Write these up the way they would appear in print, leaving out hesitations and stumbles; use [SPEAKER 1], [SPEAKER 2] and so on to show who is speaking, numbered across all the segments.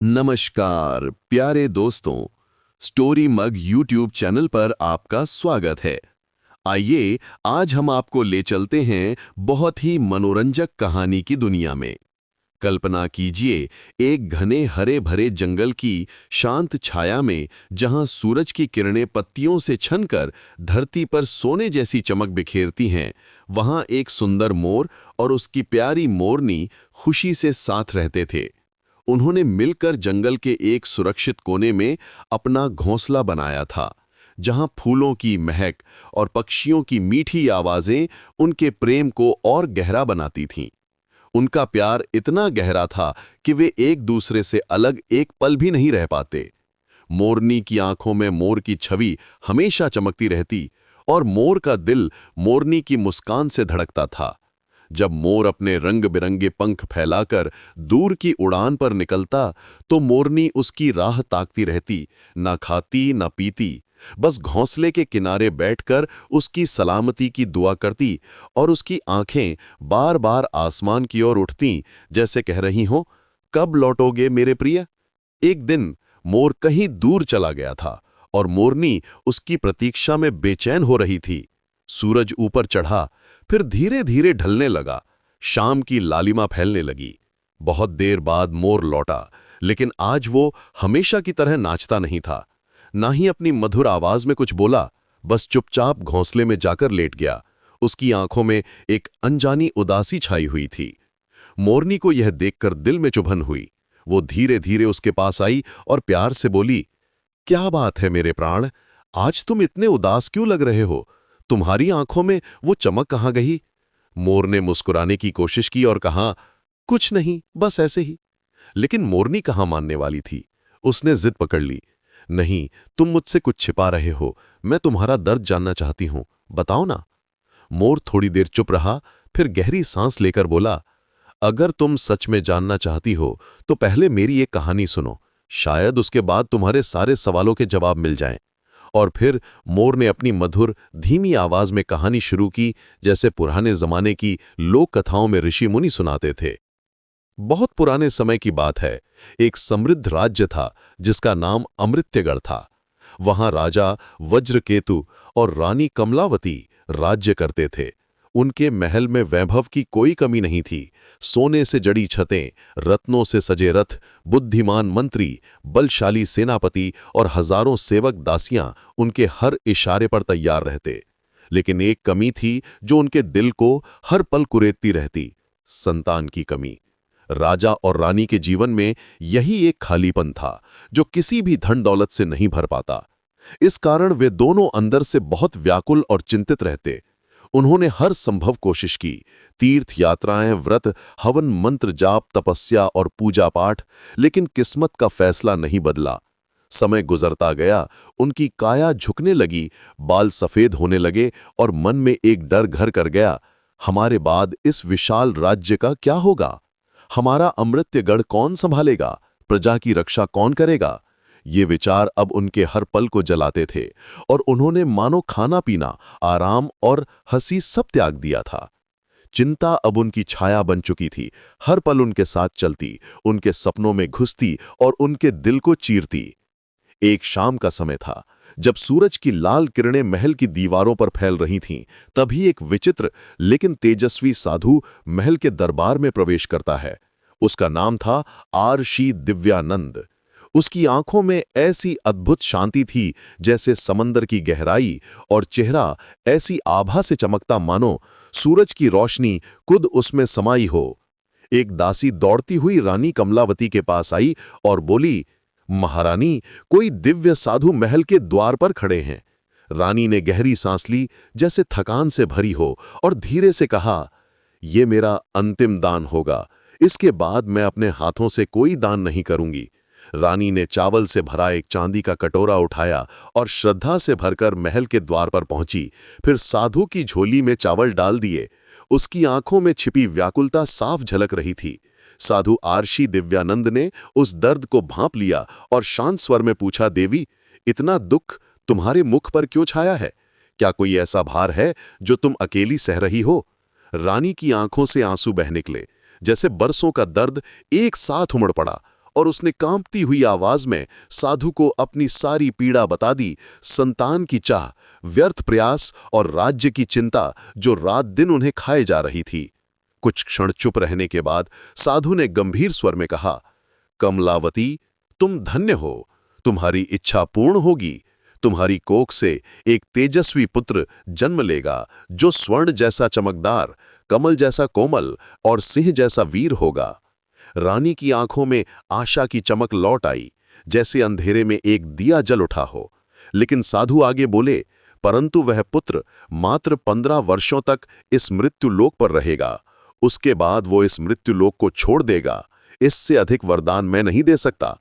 [SPEAKER 1] नमस्कार प्यारे दोस्तों, स्टोरी मग यूट्यूब चैनल पर आपका स्वागत है। आइए आज हम आपको ले चलते हैं बहुत ही मनोरंजक कहानी की दुनिया में। कल्पना कीजिए एक घने हरे भरे जंगल की शांत छाया में, जहां सूरज की किरणें पत्तियों से छनकर धरती पर सोने जैसी चमक बिखेरती हैं। वहां एक सुंदर मोर और उसकी प्यारी मोरनी खुशी से साथ रहते थे। उन्होंने मिलकर जंगल के एक सुरक्षित कोने में अपना घोंसला बनाया था, जहां फूलों की महक और पक्षियों की मीठी आवाजें उनके प्रेम को और गहरा बनाती थीं। उनका प्यार इतना गहरा था कि वे एक दूसरे से अलग एक पल भी नहीं रह पाते। मोरनी की आंखों में मोर की छवि हमेशा चमकती रहती और मोर का दिल मोरनी की मुस्कान से धड़कता था। जब मोर अपने रंग बिरंगे पंख फैलाकर दूर की उड़ान पर निकलता, तो मोरनी उसकी राह ताकती रहती, ना खाती ना पीती, बस घोंसले के किनारे बैठकर उसकी सलामती की दुआ करती और उसकी आंखें बार बार आसमान की ओर उठतीं, जैसे कह रही हों, कब लौटोगे मेरे प्रिय। एक दिन मोर कहीं दूर चला गया था और मोरनी उसकी प्रतीक्षा में बेचैन हो रही थी। सूरज ऊपर चढ़ा, फिर धीरे धीरे ढलने लगा, शाम की लालिमा फैलने लगी। बहुत देर बाद मोर लौटा, लेकिन आज वो हमेशा की तरह नाचता नहीं था, ना ही अपनी मधुर आवाज में कुछ बोला, बस चुपचाप घोंसले में जाकर लेट गया। उसकी आंखों में एक अनजानी उदासी छाई हुई थी। मोरनी को यह देखकर दिल में चुभन हुई। वो धीरे धीरे उसके पास आई और प्यार से बोली, क्या बात है मेरे प्राण, आज तुम इतने उदास क्यों लग रहे हो? तुम्हारी आंखों में वो चमक कहाँ गई? मोर ने मुस्कुराने की कोशिश की और कहा, कुछ नहीं, बस ऐसे ही। लेकिन मोरनी कहाँ मानने वाली थी। उसने जिद पकड़ ली, नहीं, तुम मुझसे कुछ छिपा रहे हो, मैं तुम्हारा दर्द जानना चाहती हूं, बताओ ना। मोर थोड़ी देर चुप रहा, फिर गहरी सांस लेकर बोला, अगर तुम सच में जानना चाहती हो तो पहले मेरी एक कहानी सुनो, शायद उसके बाद तुम्हारे सारे सवालों के जवाब मिल जाएं। और फिर मोर ने अपनी मधुर धीमी आवाज में कहानी शुरू की, जैसे पुराने जमाने की लोक कथाओं में ऋषि मुनि सुनाते थे। बहुत पुराने समय की बात है। एक समृद्ध राज्य था जिसका नाम अमृत्यगढ़ था। वहां राजा वज्रकेतु और रानी कमलावती राज्य करते थे। उनके महल में वैभव की कोई कमी नहीं थी। सोने से जड़ी छतें, रत्नों से सजे रथ, बुद्धिमान मंत्री, बलशाली सेनापति और हजारों सेवक दासियां उनके हर इशारे पर तैयार रहते। लेकिन एक कमी थी जो उनके दिल को हर पल कुरेदती रहती, संतान की कमी। राजा और रानी के जीवन में यही एक खालीपन था जो किसी भी धन दौलत से नहीं भर पाता। इस कारण वे दोनों अंदर से बहुत व्याकुल और चिंतित रहते। उन्होंने हर संभव कोशिश की, तीर्थ यात्राएं, व्रत, हवन, मंत्र जाप, तपस्या और पूजा पाठ, लेकिन किस्मत का फैसला नहीं बदला। समय गुजरता गया, उनकी काया झुकने लगी, बाल सफेद होने लगे और मन में एक डर घर कर गया, हमारे बाद इस विशाल राज्य का क्या होगा? हमारा अमृत्यगढ़ कौन संभालेगा? प्रजा की रक्षा कौन करेगा? ये विचार अब उनके हर पल को जलाते थे और उन्होंने मानो खाना पीना, आराम और हंसी सब त्याग दिया था। चिंता अब उनकी छाया बन चुकी थी, हर पल उनके साथ चलती, उनके सपनों में घुसती और उनके दिल को चीरती। एक शाम का समय था, जब सूरज की लाल किरणें महल की दीवारों पर फैल रही थीं, तभी एक विचित्र लेकिन तेजस्वी साधु महल के दरबार में प्रवेश करता है। उसका नाम था आर्षि दिव्यानंद। उसकी आंखों में ऐसी अद्भुत शांति थी जैसे समंदर की गहराई, और चेहरा ऐसी आभा से चमकता मानो सूरज की रोशनी खुद उसमें समाई हो। एक दासी दौड़ती हुई रानी कमलावती के पास आई और बोली, महारानी, कोई दिव्य साधु महल के द्वार पर खड़े हैं। रानी ने गहरी सांस ली, जैसे थकान से भरी हो, और धीरे से कहा, यह मेरा अंतिम दान होगा, इसके बाद मैं अपने हाथों से कोई दान नहीं करूंगी। रानी ने चावल से भरा एक चांदी का कटोरा उठाया और श्रद्धा से भरकर महल के द्वार पर पहुंची। फिर साधु की झोली में चावल डाल दिए। उसकी आंखों में छिपी व्याकुलता साफ झलक रही थी। साधु आर्षि दिव्यानंद ने उस दर्द को भांप लिया और शांत स्वर में पूछा, देवी, इतना दुख तुम्हारे मुख पर क्यों छाया है? क्या कोई ऐसा भार है जो तुम अकेली सह रही हो? रानी की आंखों से आंसू बह निकले, जैसे बरसों का दर्द एक साथ उमड़ पड़ा और उसने कांपती हुई आवाज में साधु को अपनी सारी पीड़ा बता दी। संतान की चाह, व्यर्थ प्रयास और राज्य की चिंता जो रात दिन उन्हें खाए जा रही थी। कुछ क्षण चुप रहने के बाद साधु ने गंभीर स्वर में कहा, कमलावती, तुम धन्य हो, तुम्हारी इच्छा पूर्ण होगी। तुम्हारी कोख से एक तेजस्वी पुत्र जन्म लेगा जो स्वर्ण जैसा चमकदार, कमल जैसा कोमल और सिंह जैसा वीर होगा। रानी की आंखों में आशा की चमक लौट आई, जैसे अंधेरे में एक दिया जल उठा हो। लेकिन साधु आगे बोले, परंतु वह पुत्र मात्र 15 वर्षों तक इस मृत्युलोक पर रहेगा। उसके बाद वो इस मृत्युलोक को छोड़ देगा। इससे अधिक वरदान मैं नहीं दे सकता।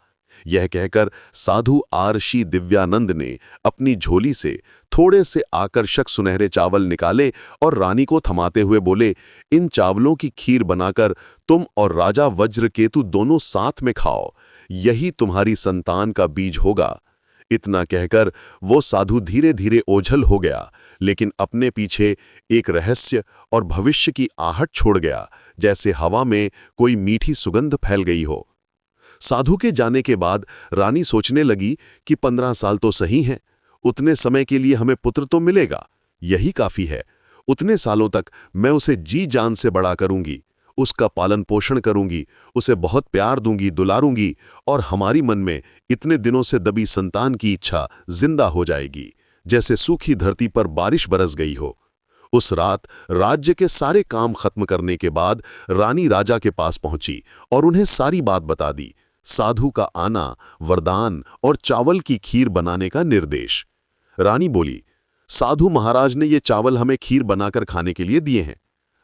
[SPEAKER 1] यह कहकर साधु आर्षि दिव्यानंद ने अपनी झोली से थोड़े से आकर्षक सुनहरे चावल निकाले और रानी को थमाते हुए बोले, इन चावलों की खीर बनाकर तुम और राजा वज्रकेतु दोनों साथ में खाओ। यही तुम्हारी संतान का बीज होगा। इतना कहकर वो साधु धीरे धीरे ओझल हो गया, लेकिन अपने पीछे एक रहस्य और भविष्य की आहट छोड़ गया, जैसे हवा में कोई मीठी सुगंध फैल गई हो। साधु के जाने के बाद रानी सोचने लगी कि 15 साल तो सही हैं, उतने समय के लिए हमें पुत्र तो मिलेगा, यही काफी है। उतने सालों तक मैं उसे जी जान से बड़ा करूंगी, उसका पालन पोषण करूंगी, उसे बहुत प्यार दूंगी, दुलारूंगी और हमारी मन में इतने दिनों से दबी संतान की इच्छा जिंदा हो जाएगी, जैसे सूखी धरती पर बारिश बरस गई हो। उस रात राज्य के सारे काम खत्म करने के बाद रानी राजा के पास पहुंची और उन्हें सारी बात बता दी। साधु का आना, वरदान और चावल की खीर बनाने का निर्देश। रानी बोली, साधु महाराज ने ये चावल हमें खीर बनाकर खाने के लिए दिए हैं।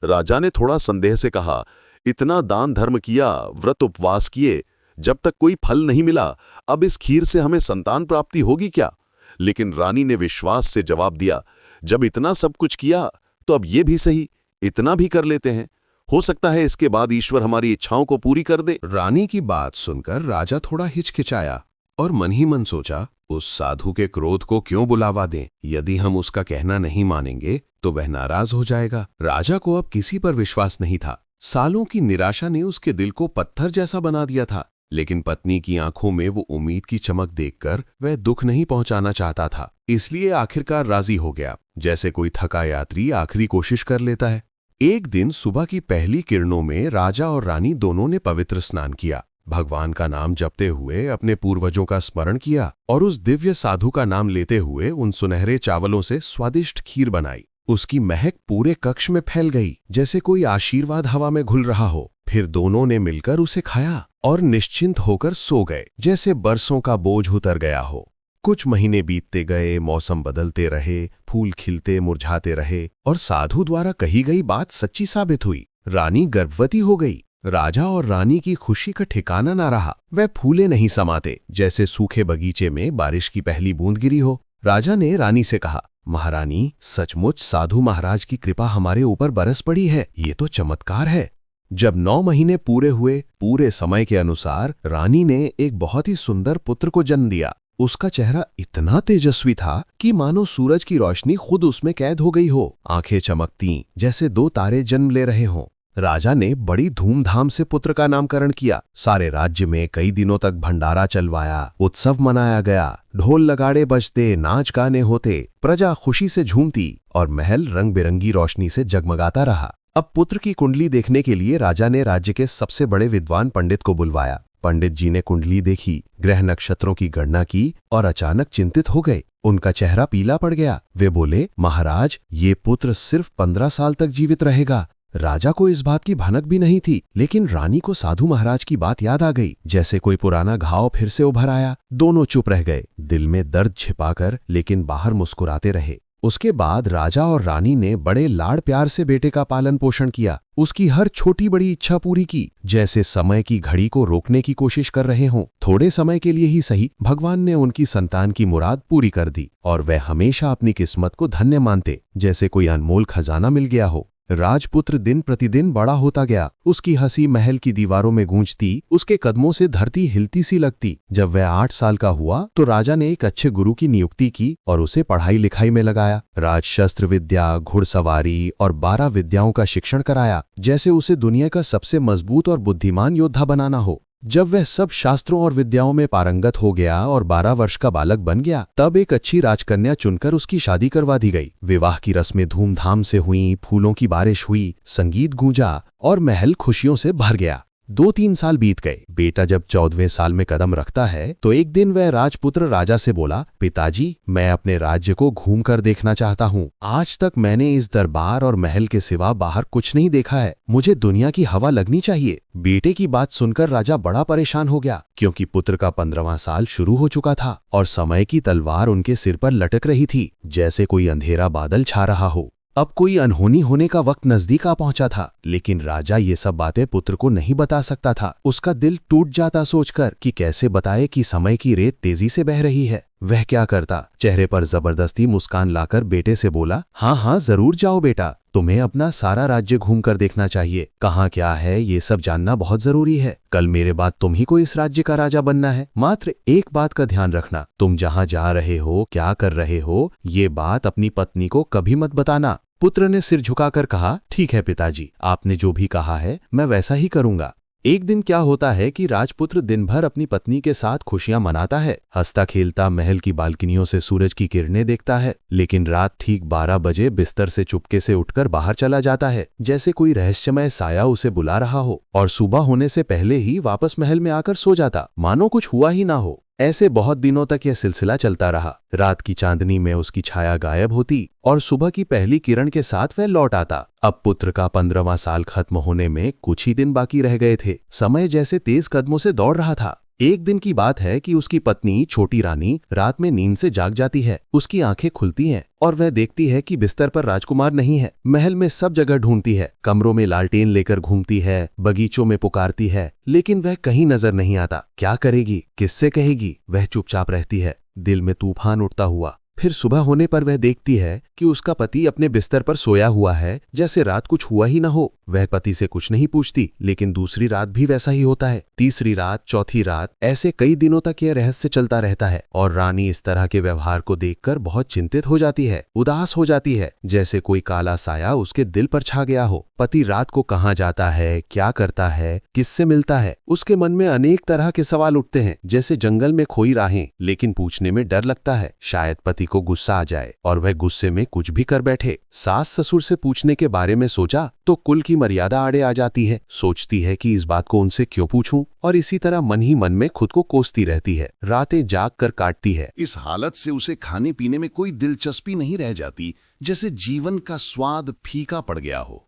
[SPEAKER 1] राजा ने थोड़ा संदेह से कहा, इतना दान धर्म किया, व्रत उपवास किए, जब तक कोई फल नहीं मिला, अब इस खीर से हमें संतान प्राप्ति होगी क्या? लेकिन रानी ने विश्वास से जवाब दिया, जब इतना सब कुछ किया तो अब ये भी सही, इतना भी कर लेते हैं। हो सकता है इसके बाद ईश्वर हमारी इच्छाओं को पूरी कर दे।
[SPEAKER 2] रानी की बात सुनकर राजा थोड़ा हिचकिचाया और मन ही मन सोचा, उस साधु के क्रोध को क्यों बुलावा दें? यदि हम उसका कहना नहीं मानेंगे तो वह नाराज हो जाएगा। राजा को अब किसी पर विश्वास नहीं था। सालों की निराशा ने उसके दिल को पत्थर जैसा बना दिया था, लेकिन पत्नी की आंखों में वो उम्मीद की चमक देखकर वह दुख नहीं पहुंचाना चाहता था। इसलिए आखिरकार राजी हो गया, जैसे कोई थका यात्री आखिरी कोशिश कर लेता है। एक दिन सुबह की पहली किरणों में राजा और रानी दोनों ने पवित्र स्नान किया, भगवान का नाम जपते हुए अपने पूर्वजों का स्मरण किया और उस दिव्य साधु का नाम लेते हुए उन सुनहरे चावलों से स्वादिष्ट खीर बनाई। उसकी महक पूरे कक्ष में फैल गई, जैसे कोई आशीर्वाद हवा में घुल रहा हो। फिर दोनों ने मिलकर उसे खाया और निश्चिंत होकर सो गए, जैसे बरसों का बोझ उतर गया हो। कुछ महीने बीतते गए, मौसम बदलते रहे, फूल खिलते मुरझाते रहे और साधु द्वारा कही गई बात सच्ची साबित हुई। रानी गर्भवती हो गई। राजा और रानी की खुशी का ठिकाना ना रहा। वह फूले नहीं समाते, जैसे सूखे बगीचे में बारिश की पहली बूंद गिरी हो। राजा ने रानी से कहा, महारानी, सचमुच साधु महाराज की कृपा हमारे ऊपर बरस पड़ी है। ये तो चमत्कार है। जब 9 महीने पूरे हुए, पूरे समय के अनुसार रानी ने एक बहुत ही सुंदर पुत्र को जन्म दिया। उसका चेहरा इतना तेजस्वी था कि मानो सूरज की रोशनी खुद उसमें कैद हो गई हो। आंखें चमकतीं जैसे 2 तारे जन्म ले रहे हों। राजा ने बड़ी धूमधाम से पुत्र का नामकरण किया। सारे राज्य में कई दिनों तक भंडारा चलवाया, उत्सव मनाया गया, ढोल लगाड़े बजते, नाच गाने होते, प्रजा खुशी से झूमती और महल रंग बिरंगी रोशनी से जगमगाता रहा। अब पुत्र की कुंडली देखने के लिए राजा ने राज्य के सबसे बड़े विद्वान पंडित को बुलवाया। पंडित जी ने कुंडली देखी, ग्रह नक्षत्रों की गणना की और अचानक चिंतित हो गए। उनका चेहरा पीला पड़ गया। वे बोले, महाराज, ये पुत्र सिर्फ 15 साल तक जीवित रहेगा। राजा को इस बात की भनक भी नहीं थी, लेकिन रानी को साधु महाराज की बात याद आ गई, जैसे कोई पुराना घाव फिर से उभर आया। दोनों चुप रह गए, दिल में दर्द छिपाकर, लेकिन बाहर मुस्कुराते रहे। उसके बाद राजा और रानी ने बड़े लाड़ प्यार से बेटे का पालन पोषण किया। उसकी हर छोटी बड़ी इच्छा पूरी की, जैसे समय की घड़ी को रोकने की कोशिश कर रहे हों। थोड़े समय के लिए ही सही, भगवान ने उनकी संतान की मुराद पूरी कर दी और वह हमेशा अपनी किस्मत को धन्य मानते, जैसे कोई अनमोल खजाना मिल गया हो। राजपुत्र दिन प्रतिदिन बड़ा होता गया। उसकी हंसी महल की दीवारों में गूंजती, उसके कदमों से धरती हिलती सी लगती। जब वह 8 साल का हुआ तो राजा ने एक अच्छे गुरु की नियुक्ति की और उसे पढ़ाई लिखाई में लगाया। राजशस्त्र विद्या, घुड़सवारी और 12 विद्याओं का शिक्षण कराया, जैसे उसे दुनिया का सबसे मजबूत और बुद्धिमान योद्धा बनाना हो। जब वह सब शास्त्रों और विद्याओं में पारंगत हो गया और 12 वर्ष का बालक बन गया, तब एक अच्छी राजकन्या चुनकर उसकी शादी करवा दी गई। विवाह की रस्में धूमधाम से हुई, फूलों की बारिश हुई, संगीत गूंजा और महल खुशियों से भर गया। 2-3 साल बीत गए। बेटा जब 14वें साल में कदम रखता है तो एक दिन वह राजपुत्र राजा से बोला, पिताजी, मैं अपने राज्य को घूम कर देखना चाहता हूँ। आज तक मैंने इस दरबार और महल के सिवा बाहर कुछ नहीं देखा है। मुझे दुनिया की हवा लगनी चाहिए। बेटे की बात सुनकर राजा बड़ा परेशान हो गया, क्योंकि पुत्र का 15वां साल शुरू हो चुका था और समय की तलवार उनके सिर पर लटक रही थी, जैसे कोई अंधेरा बादल छा रहा हो। अब कोई अनहोनी होने का वक्त नजदीक आ पहुंचा था, लेकिन राजा ये सब बातें पुत्र को नहीं बता सकता था। उसका दिल टूट जाता सोचकर कि कैसे बताए कि समय की रेत तेजी से बह रही है। वह क्या करता, चेहरे पर जबरदस्ती मुस्कान लाकर बेटे से बोला, हाँ हाँ जरूर जाओ बेटा, तुम्हें अपना सारा राज्य घूम कर देखना चाहिए। कहाँ क्या है ये सब जानना बहुत जरूरी है। कल मेरे बाद तुम ही को इस राज्य का राजा बनना है। मात्र एक बात का ध्यान रखना, तुम जहाँ जा रहे हो, क्या कर रहे हो, ये बात अपनी पत्नी को कभी मत बताना। पुत्र ने सिर झुकाकर कहा, ठीक है पिताजी, आपने जो भी कहा है मैं वैसा ही करूंगा। एक दिन क्या होता है कि राजपुत्र दिन भर अपनी पत्नी के साथ खुशियां मनाता है, हंसता खेलता महल की बालकनियों से सूरज की किरणें देखता है। लेकिन रात ठीक 12 बजे बिस्तर से चुपके से उठकर बाहर चला जाता है, जैसे कोई रहस्यमय साया उसे बुला रहा हो, और सुबह होने से पहले ही वापस महल में आकर सो जाता, मानो कुछ हुआ ही ना हो। ऐसे बहुत दिनों तक यह सिलसिला चलता रहा। रात की चांदनी में उसकी छाया गायब होती और सुबह की पहली किरण के साथ वह लौट आता। अब पुत्र का 15वां साल खत्म होने में कुछ ही दिन बाकी रह गए थे। समय जैसे तेज कदमों से दौड़ रहा था। एक दिन की बात है कि उसकी पत्नी छोटी रानी रात में नींद से जाग जाती है। उसकी आंखें खुलती हैं और वह देखती है कि बिस्तर पर राजकुमार नहीं है। महल में सब जगह ढूंढती है, कमरों में लालटेन लेकर घूमती है, बगीचों में पुकारती है, लेकिन वह कहीं नजर नहीं आता। क्या करेगी, किससे कहेगी? वह चुपचाप रहती है, दिल में तूफान उठता हुआ। फिर सुबह होने पर वह देखती है कि उसका पति अपने बिस्तर पर सोया हुआ है, जैसे रात कुछ हुआ ही न हो। वह पति से कुछ नहीं पूछती, लेकिन दूसरी रात भी वैसा ही होता है, तीसरी रात, चौथी रात, ऐसे कई दिनों तक यह रहस्य चलता रहता है। और रानी इस तरह के व्यवहार को देखकर बहुत चिंतित हो जाती है, उदास हो जाती है, जैसे कोई काला साया उसके दिल पर छा गया हो। पति रात को कहाँ जाता है, क्या करता है, किससे मिलता है, उसके मन में अनेक तरह के सवाल उठते हैं, जैसे जंगल में खोई राहें। लेकिन पूछने में डर लगता है, शायद पति को गुस्सा आ जाए और वह गुस्से में कुछ भी कर बैठे। सास ससुर से पूछने के बारे में सोचा तो कुल की मर्यादा आड़े आ जाती है। सोचती है कि इस बात को उनसे क्यों पूछूं, और इसी तरह मन ही मन में खुद को कोसती रहती है, रातें जाग कर काटती है।
[SPEAKER 3] इस हालत से उसे खाने पीने में कोई दिलचस्पी नहीं रह जाती, जैसे जीवन का स्वाद फीका पड़ गया हो।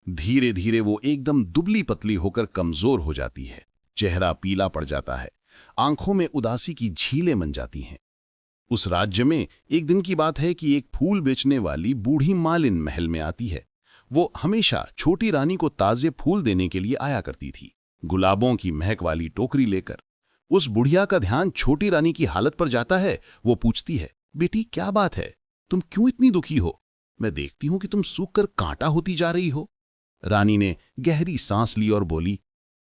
[SPEAKER 3] धीरे धीरे वो एकदम दुबली पतली होकर कमजोर हो जाती है, चेहरा पीला पड़ जाता है, आंखों में उदासी की झीलें बन जाती हैं। उस राज्य में एक दिन की बात है कि एक फूल बेचने वाली बूढ़ी मालिन महल में आती है। वो हमेशा छोटी रानी को ताजे फूल देने के लिए आया करती थी, गुलाबों की महक वाली टोकरी लेकर। उस बुढ़िया का ध्यान छोटी रानी की हालत पर जाता है। वो पूछती है, बेटी क्या बात है, तुम क्यों इतनी दुखी हो? मैं देखती हूं कि तुम सूख कर कांटा होती जा रही हो। रानी ने गहरी सांस ली और बोली,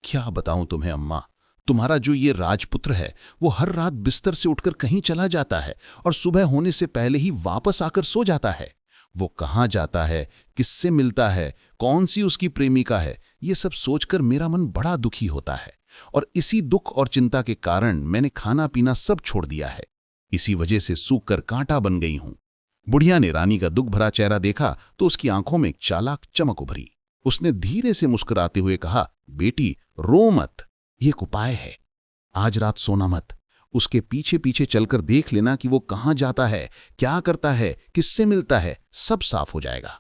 [SPEAKER 3] क्या बताऊं तुम्हें अम्मा, तुम्हारा जो ये राजपुत्र है वो हर रात बिस्तर से उठकर कहीं चला जाता है और सुबह होने से पहले ही वापस आकर सो जाता है। वो कहाँ जाता है, किससे मिलता है, कौन सी उसकी प्रेमिका है, ये सब सोचकर मेरा मन बड़ा दुखी होता है। और इसी दुख और चिंता के कारण मैंने खाना पीना सब छोड़ दिया है। इसी वजह से सूख कर कांटा बन गई हूं। बुढ़िया ने रानी का दुख भरा चेहरा देखा तो उसकी आंखों में एक चालाक चमक उभरी। उसने धीरे से मुस्कुराते हुए कहा, बेटी रो मत, ये एक उपाय है। आज रात सोना मत, उसके पीछे पीछे चलकर देख लेना कि वो कहाँ जाता है, क्या करता है, किससे मिलता है, सब साफ हो जाएगा।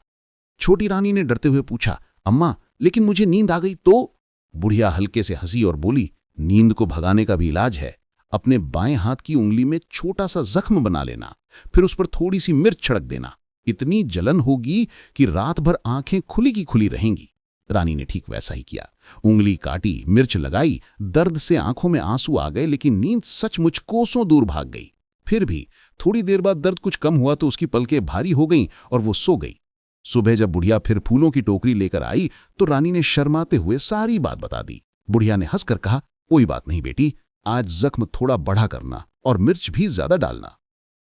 [SPEAKER 3] छोटी रानी ने डरते हुए पूछा, अम्मा लेकिन मुझे नींद आ गई तो? बुढ़िया हल्के से हंसी और बोली, नींद को भगाने का भी इलाज है। अपने बाएं हाथ की उंगली में छोटा सा जख्म बना लेना, फिर उस पर थोड़ी सी मिर्च छिड़क देना। इतनी जलन होगी कि रात भर आंखें खुली की खुली रहेंगी। रानी ने ठीक वैसा ही किया। उंगली काटी, मिर्च लगाई, दर्द से आंखों में आंसू आ गए, लेकिन नींद सचमुच कोसों दूर भाग गई। फिर भी थोड़ी देर बाद दर्द कुछ कम हुआ तो उसकी पलकें भारी हो गईं और वो सो गई। सुबह जब बुढ़िया फिर फूलों की टोकरी लेकर आई तो रानी ने शर्माते हुए सारी बात बता दी। बुढ़िया ने हंसकर कहा, कोई बात नहीं बेटी, आज जख्म थोड़ा बढ़ा करना और मिर्च भी ज्यादा डालना।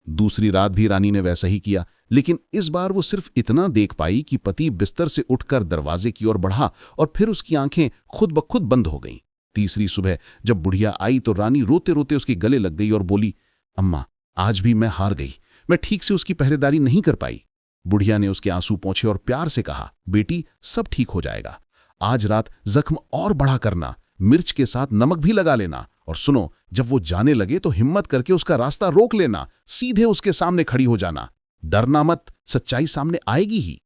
[SPEAKER 3] दूसरी रात भी रानी ने वैसा ही किया, लेकिन इस बार वो सिर्फ इतना देख पाई कि पति बिस्तर से उठकर दरवाजे की ओर बढ़ा और फिर उसकी आंखें खुद ब खुद बंद हो गईं। तीसरी सुबह जब बुढ़िया आई तो रानी रोते रोते उसके गले लग गई और बोली, अम्मा, आज भी मैं हार गई। मैं ठीक से उसकी पहरेदारी नहीं कर पाई। बुढ़िया ने उसके आंसू पोंछे और प्यार से कहा, बेटी, सब ठीक हो जाएगा। आज रात जख्म और बड़ा करना, मिर्च के साथ नमक भी लगा लेना, और सुनो, जब वो जाने लगे तो हिम्मत करके उसका रास्ता रोक लेना, सीधे उसके सामने खड़ी हो जाना। डरना मत, सच्चाई सामने आएगी ही।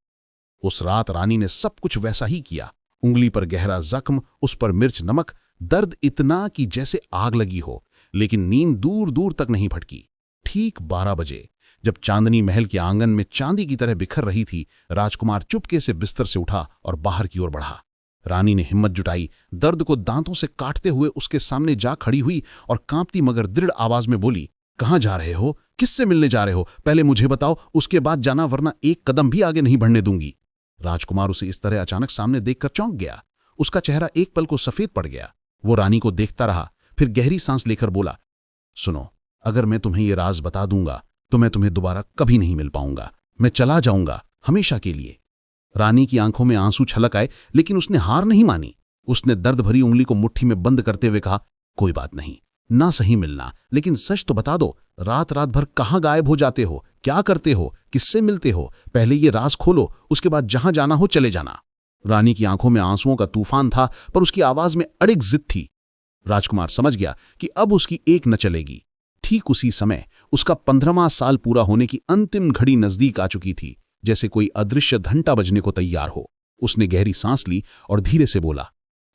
[SPEAKER 3] उस रात रानी ने सब कुछ वैसा ही किया। उंगली पर गहरा जख्म, उस पर मिर्च नमक, दर्द इतना कि जैसे आग लगी हो, लेकिन नींद दूर दूर तक नहीं भटकी। ठीक 12 बजे जब चांदनी महल के आंगन में चांदी की तरह बिखर रही थी, राजकुमार चुपके से बिस्तर से उठा और बाहर की ओर बढ़ा। रानी ने हिम्मत जुटाई, दर्द को दांतों से काटते हुए उसके सामने जा खड़ी हुई और कांपती मगर दृढ़ आवाज में बोली, कहां जा रहे हो? किससे मिलने जा रहे हो? पहले मुझे बताओ, उसके बाद जाना, वरना एक कदम भी आगे नहीं बढ़ने दूंगी। राजकुमार उसे इस तरह अचानक सामने देखकर चौंक गया। उसका चेहरा एक पल को सफेद पड़ गया। वो रानी को देखता रहा, फिर गहरी सांस लेकर बोला, सुनो, अगर मैं तुम्हें ये राज बता दूंगा तो मैं तुम्हें दोबारा कभी नहीं मिल पाऊंगा। मैं चला जाऊंगा, हमेशा के लिए। रानी की आंखों में आंसू छलक आए, लेकिन उसने हार नहीं मानी। उसने दर्द भरी उंगली को मुट्ठी में बंद करते हुए कहा, कोई बात नहीं, ना सही मिलना, लेकिन सच तो बता दो, रात रात भर कहाँ गायब हो जाते हो? क्या करते हो? किससे मिलते हो? पहले ये राज खोलो, उसके बाद जहां जाना हो चले जाना। रानी की आंखों में आंसुओं का तूफान था, पर उसकी आवाज में अड़िग जिद थी। राजकुमार समझ गया कि अब उसकी एक न चलेगी। ठीक उसी समय उसका 15वां साल पूरा होने की अंतिम घड़ी नजदीक आ चुकी थी, जैसे कोई अदृश्य घंटा बजने को तैयार हो। उसने गहरी सांस ली और धीरे से बोला,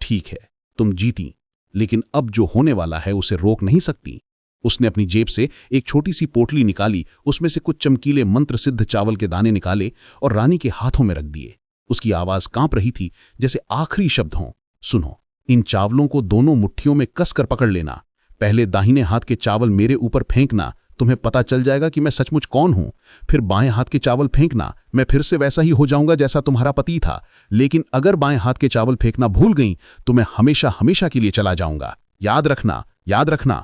[SPEAKER 3] ठीक है, तुम जीती, लेकिन अब जो होने वाला है उसे रोक नहीं सकती। उसने अपनी जेब से एक छोटी सी पोटली निकाली, उसमें से कुछ चमकीले मंत्र सिद्ध चावल के दाने निकाले और रानी के हाथों में रख दिए। उसकी आवाज कांप रही थी, जैसे आखिरी शब्द हों। सुनो, इन चावलों को दोनों मुट्ठियों में कसकर पकड़ लेना। पहले दाहिने हाथ के चावल मेरे ऊपर फेंकना, तुम्हें पता चल जाएगा कि मैं सचमुच कौन हूं। फिर बाएं हाथ के चावल फेंकना, मैं फिर से वैसा ही हो जाऊंगा जैसा तुम्हारा पति था। लेकिन अगर बाएं हाथ के चावल फेंकना भूल गई तो मैं हमेशा हमेशा के लिए चला जाऊंगा। याद रखना, याद रखना।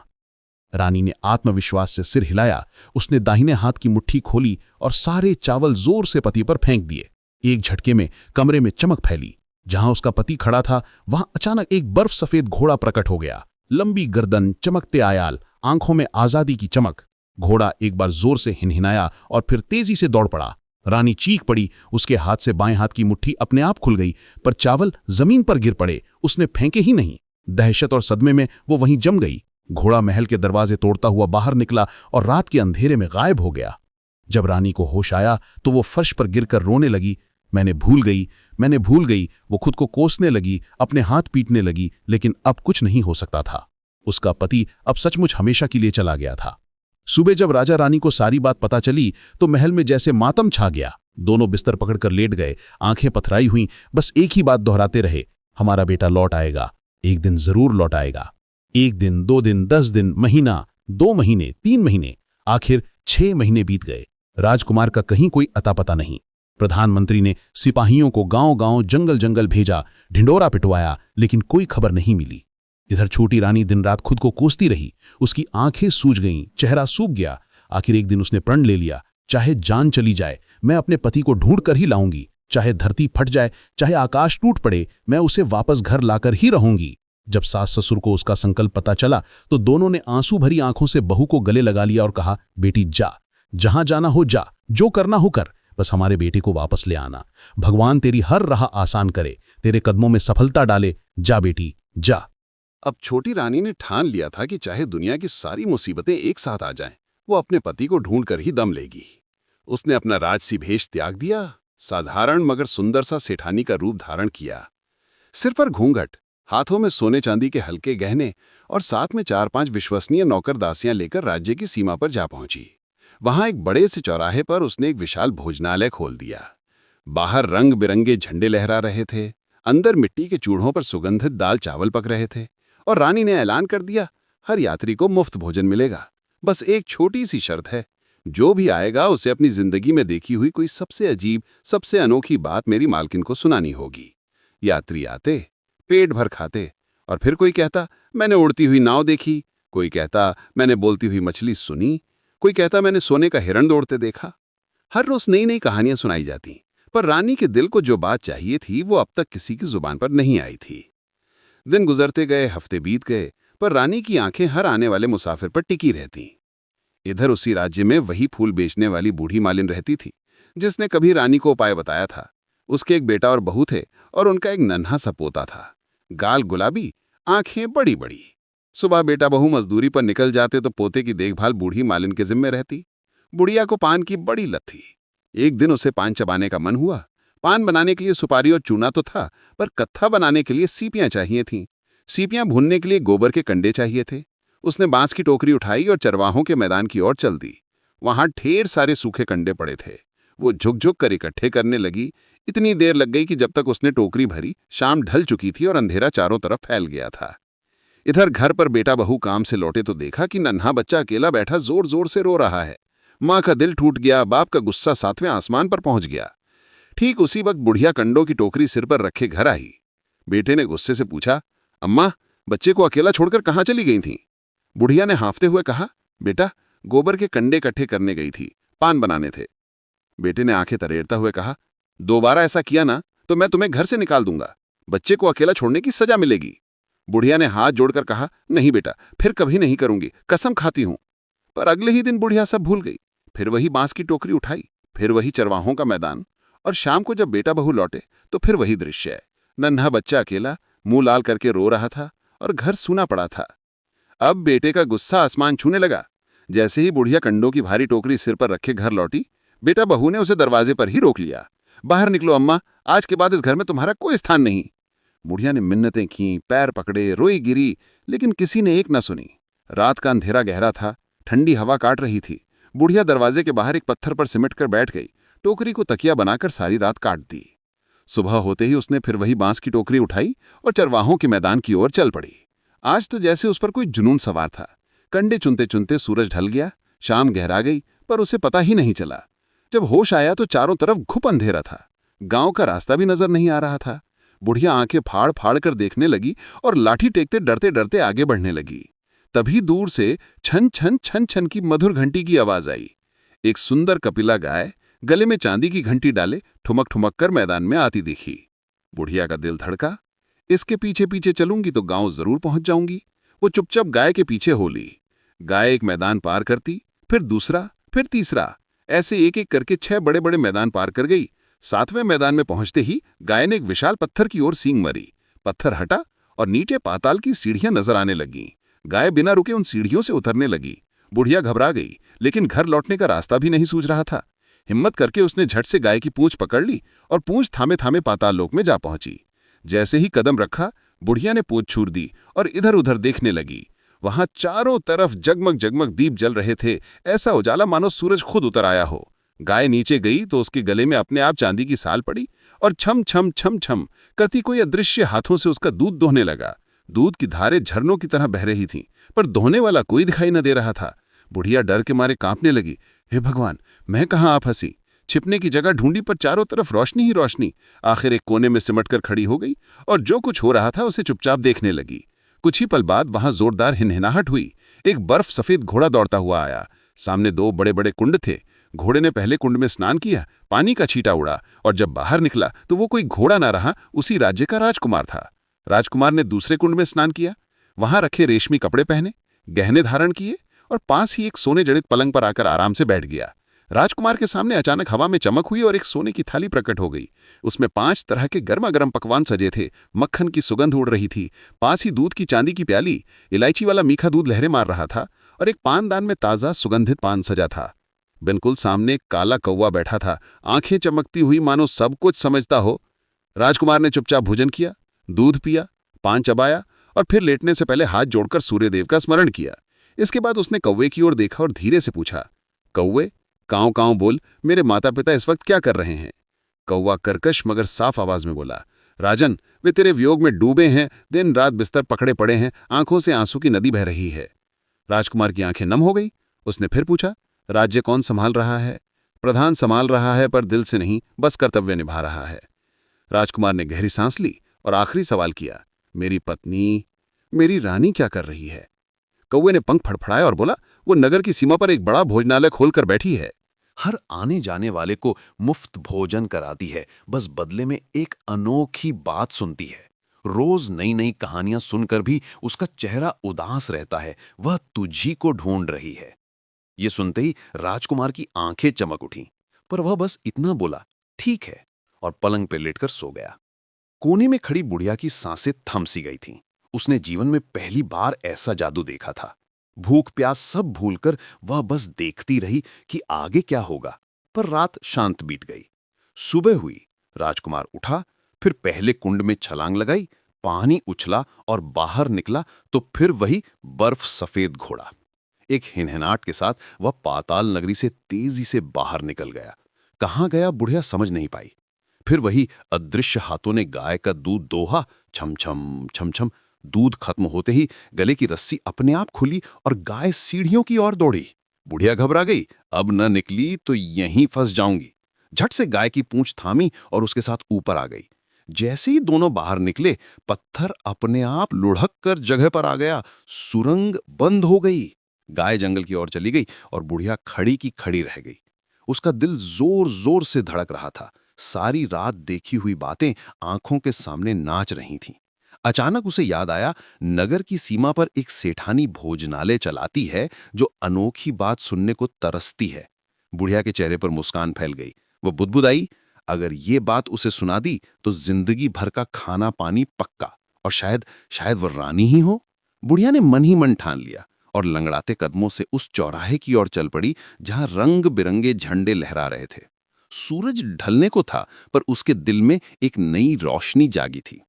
[SPEAKER 3] रानी ने आत्मविश्वास से सिर हिलाया। उसने दाहिने हाथ की मुट्ठी खोली और सारे चावल जोर से पति पर फेंक दिए। एक झटके में कमरे में चमक फैली। जहां उसका पति खड़ा था, वहां अचानक एक बर्फ सफेद घोड़ा प्रकट हो गया। लंबी गर्दन, चमकते आयाल, आंखों में आजादी की चमक। घोड़ा एक बार जोर से हिनहिनाया और फिर तेजी से दौड़ पड़ा। रानी चीख पड़ी। उसके हाथ से बाएं हाथ की मुट्ठी अपने आप खुल गई, पर चावल जमीन पर गिर पड़े। उसने फेंके ही नहीं। दहशत और सदमे में वो वहीं जम गई। घोड़ा महल के दरवाजे तोड़ता हुआ बाहर निकला और रात के अंधेरे में गायब हो गया। जब रानी को होश आया तो वो फर्श पर गिरकर रोने लगी। मैंने भूल गई, मैंने भूल गई। वो खुद को कोसने लगी, अपने हाथ पीटने लगी, लेकिन अब कुछ नहीं हो सकता था। उसका पति अब सचमुच हमेशा के लिए चला गया था। सुबह जब राजा रानी को सारी बात पता चली तो महल में जैसे मातम छा गया। दोनों बिस्तर पकड़कर लेट गए, आंखें पथराई हुई, बस एक ही बात दोहराते रहे, हमारा बेटा लौट आएगा, एक दिन जरूर लौट आएगा। 1 दिन, 2 दिन, 10 दिन, महीना, 2 महीने, 3 महीने, आखिर 6 महीने बीत गए। राजकुमार का कहीं कोई अता पता नहीं। प्रधानमंत्री ने सिपाहियों को गांव-गांव, जंगल-जंगल भेजा, ढिंडोरा पिटवाया, लेकिन कोई खबर नहीं मिली। इधर छोटी रानी दिन रात खुद को कोसती रही। उसकी आंखें सूज गईं, चेहरा सूख गया। आखिर एक दिन उसने प्रण ले लिया, चाहे जान चली जाए, मैं अपने पति को ढूंढ कर ही लाऊंगी। चाहे धरती फट जाए, चाहे आकाश टूट पड़े, मैं उसे वापस घर लाकर ही रहूंगी। जब सास ससुर को उसका संकल्प पता चला तो दोनों ने आंसू भरी आंखों से बहू को गले लगा लिया और कहा, बेटी जा, जहां जाना हो जा, जो करना हो कर, बस हमारे बेटे को वापस ले आना। भगवान तेरी हर राह आसान करे, तेरे कदमों में सफलता डाले। जा बेटी, जा।
[SPEAKER 2] अब छोटी रानी ने ठान लिया था कि चाहे दुनिया की सारी मुसीबतें एक साथ आ जाएं, वो अपने पति को ढूंढकर ही दम लेगी। उसने अपना राजसी भेष त्याग दिया, साधारण मगर सुंदर सा सेठानी का रूप धारण किया। सिर पर घूंघट, हाथों में सोने चांदी के हल्के गहने और साथ में 4-5 विश्वसनीय नौकर दासियां लेकर राज्य की सीमा पर जा पहुंची। वहां एक बड़े से चौराहे पर उसने एक विशाल भोजनालय खोल दिया। बाहर रंग बिरंगे झंडे लहरा रहे थे, अंदर मिट्टी के चूल्हों पर सुगंधित दाल चावल पक रहे थे और रानी ने ऐलान कर दिया, हर यात्री को मुफ्त भोजन मिलेगा। बस एक छोटी सी शर्त है, जो भी आएगा उसे अपनी जिंदगी में देखी हुई कोई सबसे अजीब, सबसे अनोखी बात मेरी मालकिन को सुनानी होगी। यात्री आते, पेट भर खाते, और फिर कोई कहता मैंने उड़ती हुई नाव देखी, कोई कहता मैंने बोलती हुई मछली सुनी, कोई कहता मैंने सोने का हिरण दौड़ते देखा। हर रोज नई नई कहानियां सुनाई जाती, पर रानी के दिल को जो बात चाहिए थी वो अब तक किसी की जुबान पर नहीं आई थी।
[SPEAKER 3] दिन गुजरते गए, हफ्ते बीत गए, पर रानी की आंखें हर आने वाले मुसाफिर पर टिकी रहती। इधर उसी राज्य में वही फूल बेचने वाली बूढ़ी मालिन रहती थी, जिसने कभी रानी को उपाय बताया था। उसके एक बेटा और बहू थे, और उनका एक नन्हा सा पोता था। गाल गुलाबी, आंखें बड़ी बड़ी। सुबह बेटा बहू मजदूरी पर निकल जाते तो पोते की देखभाल बूढ़ी मालिन के जिम्मे रहती। बुढ़िया को पान की बड़ी लत थी। एक दिन उसे पान चबाने का मन हुआ। पान बनाने के लिए सुपारी और चूना तो था, पर कत्था बनाने के लिए सीपियां चाहिए थीं। सीपियां भूनने के लिए गोबर के कंडे चाहिए थे। उसने बांस की टोकरी उठाई और चरवाहों के मैदान की ओर चल दी। वहां ढेर सारे सूखे कंडे पड़े थे। वो झुक झुक कर इकट्ठे करने लगी। इतनी देर लग गई कि जब तक उसने टोकरी भरी, शाम ढल चुकी थी और अंधेरा चारों तरफ फैल गया था। इधर घर पर बेटा बहू काम से लौटे तो देखा कि नन्हा बच्चा अकेला बैठा जोर जोर से रो रहा है। माँ का दिल टूट गया, बाप का गुस्सा 7वें आसमान पर पहुंच गया। ठीक उसी वक्त बुढ़िया कंडों की टोकरी सिर पर रखे घर आई। बेटे ने गुस्से से पूछा, अम्मा, बच्चे को अकेला छोड़कर कहाँ चली गई थीं? बुढ़िया ने हाँफते हुए कहा, बेटा, गोबर के कंडे इकट्ठे करने गई थी, पान बनाने थे। बेटे ने आंखें तरेड़ता हुए कहा, दोबारा ऐसा किया ना तो मैं तुम्हें घर से निकाल दूंगा। बच्चे को अकेला छोड़ने की सजा मिलेगी। बुढ़िया ने हाथ जोड़कर कहा, नहीं बेटा, फिर कभी नहीं करूंगी, कसम खाती हूं। पर अगले ही दिन बुढ़िया सब भूल गई। फिर वही बांस की टोकरी उठाई, फिर वही चरवाहों का मैदान, और शाम को जब बेटा बहू लौटे तो फिर वही दृश्य। नन्हा बच्चा अकेला मुंह लाल करके रो रहा था और घर सूना पड़ा था। अब बेटे का गुस्सा आसमान छूने लगा। जैसे ही बुढ़िया कंडों की भारी टोकरी सिर पर रखे घर लौटी, बेटा बहू ने उसे दरवाजे पर ही रोक लिया। बाहर निकलो अम्मा, आज के बाद इस घर में तुम्हारा कोई स्थान नहीं। बुढ़िया ने मिन्नतें की, पैर पकड़े, रोई गिरी, लेकिन किसी ने एक न सुनी। रात का अंधेरा गहरा था, ठंडी हवा काट रही थी। बुढ़िया दरवाजे के बाहर एक पत्थर पर सिमट कर बैठ गई। टोकरी को तकिया बनाकर सारी रात काट दी। सुबह होते ही उसने फिर वही बांस की टोकरी उठाई और चरवाहों के मैदान की ओर चल पड़ी। आज तो जैसे उस पर कोई जुनून सवार था। कंडे चुनते चुनते सूरज ढल गया, शाम गहरा गई, पर उसे पता ही नहीं चला। जब होश आया तो चारों तरफ घुप अंधेरा था। गांव का रास्ता भी नजर नहीं आ रहा था। बुढ़िया आंखें फाड़ फाड़ कर देखने लगी और लाठी टेकते डरते डरते आगे बढ़ने लगी। तभी दूर से छन छन छन छन की मधुर घंटी की आवाज आई। एक सुंदर कपिला गाय गले में चांदी की घंटी डाले ठुमक ठुमक कर मैदान में आती दिखी। बुढ़िया का दिल धड़का। इसके पीछे पीछे चलूंगी तो गांव जरूर पहुंच जाऊंगी। वो चुपचाप गाय के पीछे हो ली। गाय एक मैदान पार करती, फिर दूसरा, फिर तीसरा, ऐसे एक एक करके 6 बड़े बड़े मैदान पार कर गई। 7वें मैदान में पहुंचते ही गाय ने एक विशाल पत्थर की ओर सींग मारी। पत्थर हटा और नीचे पाताल की सीढ़ियां नजर आने लगीं। गाय बिना रुके उन सीढ़ियों से उतरने लगी। बुढ़िया घबरा गई, लेकिन घर लौटने का रास्ता भी नहीं सूझ रहा था। हिम्मत करके उसने झट से गाय की पूंछ पकड़ ली और पूंछ थामे थामे पाताल लोक में जा पहुंची। जैसे ही कदम रखा, बुढ़िया ने पूंछ छूर दी और इधर उधर देखने लगी। वहां चारों तरफ जगमग जगमग दीप जल रहे थे, ऐसा उजाला मानो सूरज खुद उतर आया हो। गाय नीचे गई तो उसके गले में अपने आप चांदी की साल पड़ी और छम छम छम छम करती कोई अदृश्य हाथों से उसका दूध दोहने लगा। दूध की धारें झरनों की तरह बह रही थीं, पर दोहने वाला कोई दिखाई न दे रहा था। बुढ़िया डर के मारे कांपने लगी। हे भगवान, मैं कहाँ आ फंसी? छिपने की जगह ढूंढी, पर चारों तरफ रोशनी ही रोशनी। आखिर एक कोने में सिमटकर खड़ी हो गई और जो कुछ हो रहा था उसे चुपचाप देखने लगी। कुछ ही पल बाद वहां जोरदार हिनहिनाहट हुई। एक बर्फ सफेद घोड़ा दौड़ता हुआ आया। सामने 2 बड़े बड़े कुंड थे। घोड़े ने पहले कुंड में स्नान किया, पानी का छींटा उड़ा, और जब बाहर निकला तो वो कोई घोड़ा ना रहा, उसी राज्य का राजकुमार था। राजकुमार ने दूसरे कुंड में स्नान किया, वहां रखे रेशमी कपड़े पहने, गहने धारण किए और पास ही एक सोने जड़ित पलंग पर आकर आराम से बैठ गया। राजकुमार के सामने अचानक हवा में चमक हुई और एक सोने की थाली प्रकट हो गई। उसमें 5 तरह के गर्मा गर्म पकवान सजे थे। मक्खन की सुगंध उड़ रही थी। पास ही दूध की चांदी की प्याली, इलायची वाला मीठा दूध लहरें मार रहा था और एक पानदान में ताज़ा सुगंधित पान सजा था। बिल्कुल सामने एक काला कौवा बैठा था, आंखें चमकती हुई मानो सब कुछ समझता हो। राजकुमार ने चुपचाप भोजन किया, दूध पिया, पान चबाया और फिर लेटने से पहले हाथ जोड़कर सूर्यदेव का स्मरण किया। इसके बाद उसने कौवे की ओर देखा और धीरे से पूछा, कौवे, कांव कांव बोल, मेरे माता पिता इस वक्त क्या कर रहे हैं? कौवा कर्कश मगर साफ आवाज में बोला, राजन, वे तेरे वियोग में डूबे हैं, दिन रात बिस्तर पकड़े पड़े हैं, आंखों से आंसू की नदी बह रही है। राजकुमार की आंखें नम हो गई। उसने फिर पूछा, राज्य कौन संभाल रहा है? प्रधान संभाल रहा है, पर दिल से नहीं, बस कर्तव्य निभा रहा है। राजकुमार ने गहरी सांस ली और आखिरी सवाल किया, मेरी पत्नी, मेरी रानी क्या कर रही है? कौवे ने पंख फड़फड़ाया और बोला, वो नगर की सीमा पर एक बड़ा भोजनालय खोलकर बैठी है।
[SPEAKER 4] हर आने जाने वाले को मुफ्त भोजन कराती है, बस बदले में एक अनोखी बात सुनती है। रोज नई नई कहानियां सुनकर भी उसका चेहरा उदास रहता है, वह तुझी को ढूंढ रही है। ये सुनते ही राजकुमार की आंखें चमक उठीं, पर वह बस इतना बोला, ठीक है, और पलंग पे लेटकर सो गया। कोने में खड़ी बुढ़िया की सांसें थम सी गई थीं। उसने जीवन में पहली बार ऐसा जादू देखा था। भूख प्यास सब भूलकर वह बस देखती रही कि आगे क्या होगा। पर रात शांत बीत गई। सुबह हुई, राजकुमार उठा, फिर पहले कुंड में छलांग लगाई, पानी उछला और बाहर निकला तो फिर वही बर्फ सफेद घोड़ा। एक हिनहिनाट के साथ वह पाताल नगरी से तेजी से बाहर निकल गया। कहाँ गया बुढ़िया समझ नहीं पाई। फिर वही अदृश्य हाथों ने गाय का दूध दोहा, छम छम छम। दूध खत्म होते ही गले की रस्सी अपने आप खुली और गाय सीढ़ियों की ओर दौड़ी। बुढ़िया घबरा गई, अब न निकली तो यहीं फंस जाऊंगी। झट से गाय की पूंछ थामी और उसके साथ ऊपर आ गई। जैसे ही दोनों बाहर निकले, पत्थर अपने आप लुढ़क कर जगह पर आ गया। सुरंग बंद हो गई। गाय जंगल की ओर चली गई और बुढ़िया खड़ी की खड़ी रह गई। उसका दिल जोर जोर से धड़क रहा था। सारी रात देखी हुई बातें आंखों के सामने नाच रही थीं। अचानक उसे याद आया, नगर की सीमा पर एक सेठानी भोजनालय चलाती है जो अनोखी बात सुनने को तरसती है। बुढ़िया के चेहरे पर मुस्कान फैल गई। वो बुदबुदाई, अगर ये बात उसे सुना दी तो जिंदगी भर का खाना पानी पक्का, और शायद शायद वो रानी ही हो। बुढ़िया ने मन ही मन ठान लिया और लंगड़ाते कदमों से उस चौराहे की ओर चल पड़ी जहां रंग बिरंगे झंडे लहरा रहे थे। सूरज ढलने को था, पर उसके दिल में एक नई रोशनी जागी थी।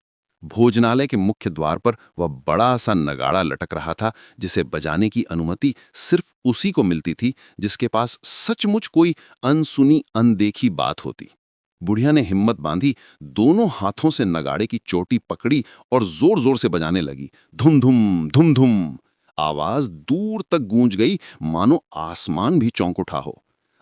[SPEAKER 4] भोजनालय के मुख्य द्वार पर वह बड़ा सा नगाड़ा लटक रहा था, जिसे बजाने की अनुमति सिर्फ उसी को मिलती थी जिसके पास सचमुच कोई अनसुनी अनदेखी बात होती। बुढ़िया ने हिम्मत बांधी, दोनों हाथों से नगाड़े की चोटी पकड़ी और जोर जोर से बजाने लगी। धुम धुम धुम धुम। आवाज दूर तक गूंज गई, मानो आसमान भी चौंक उठा हो।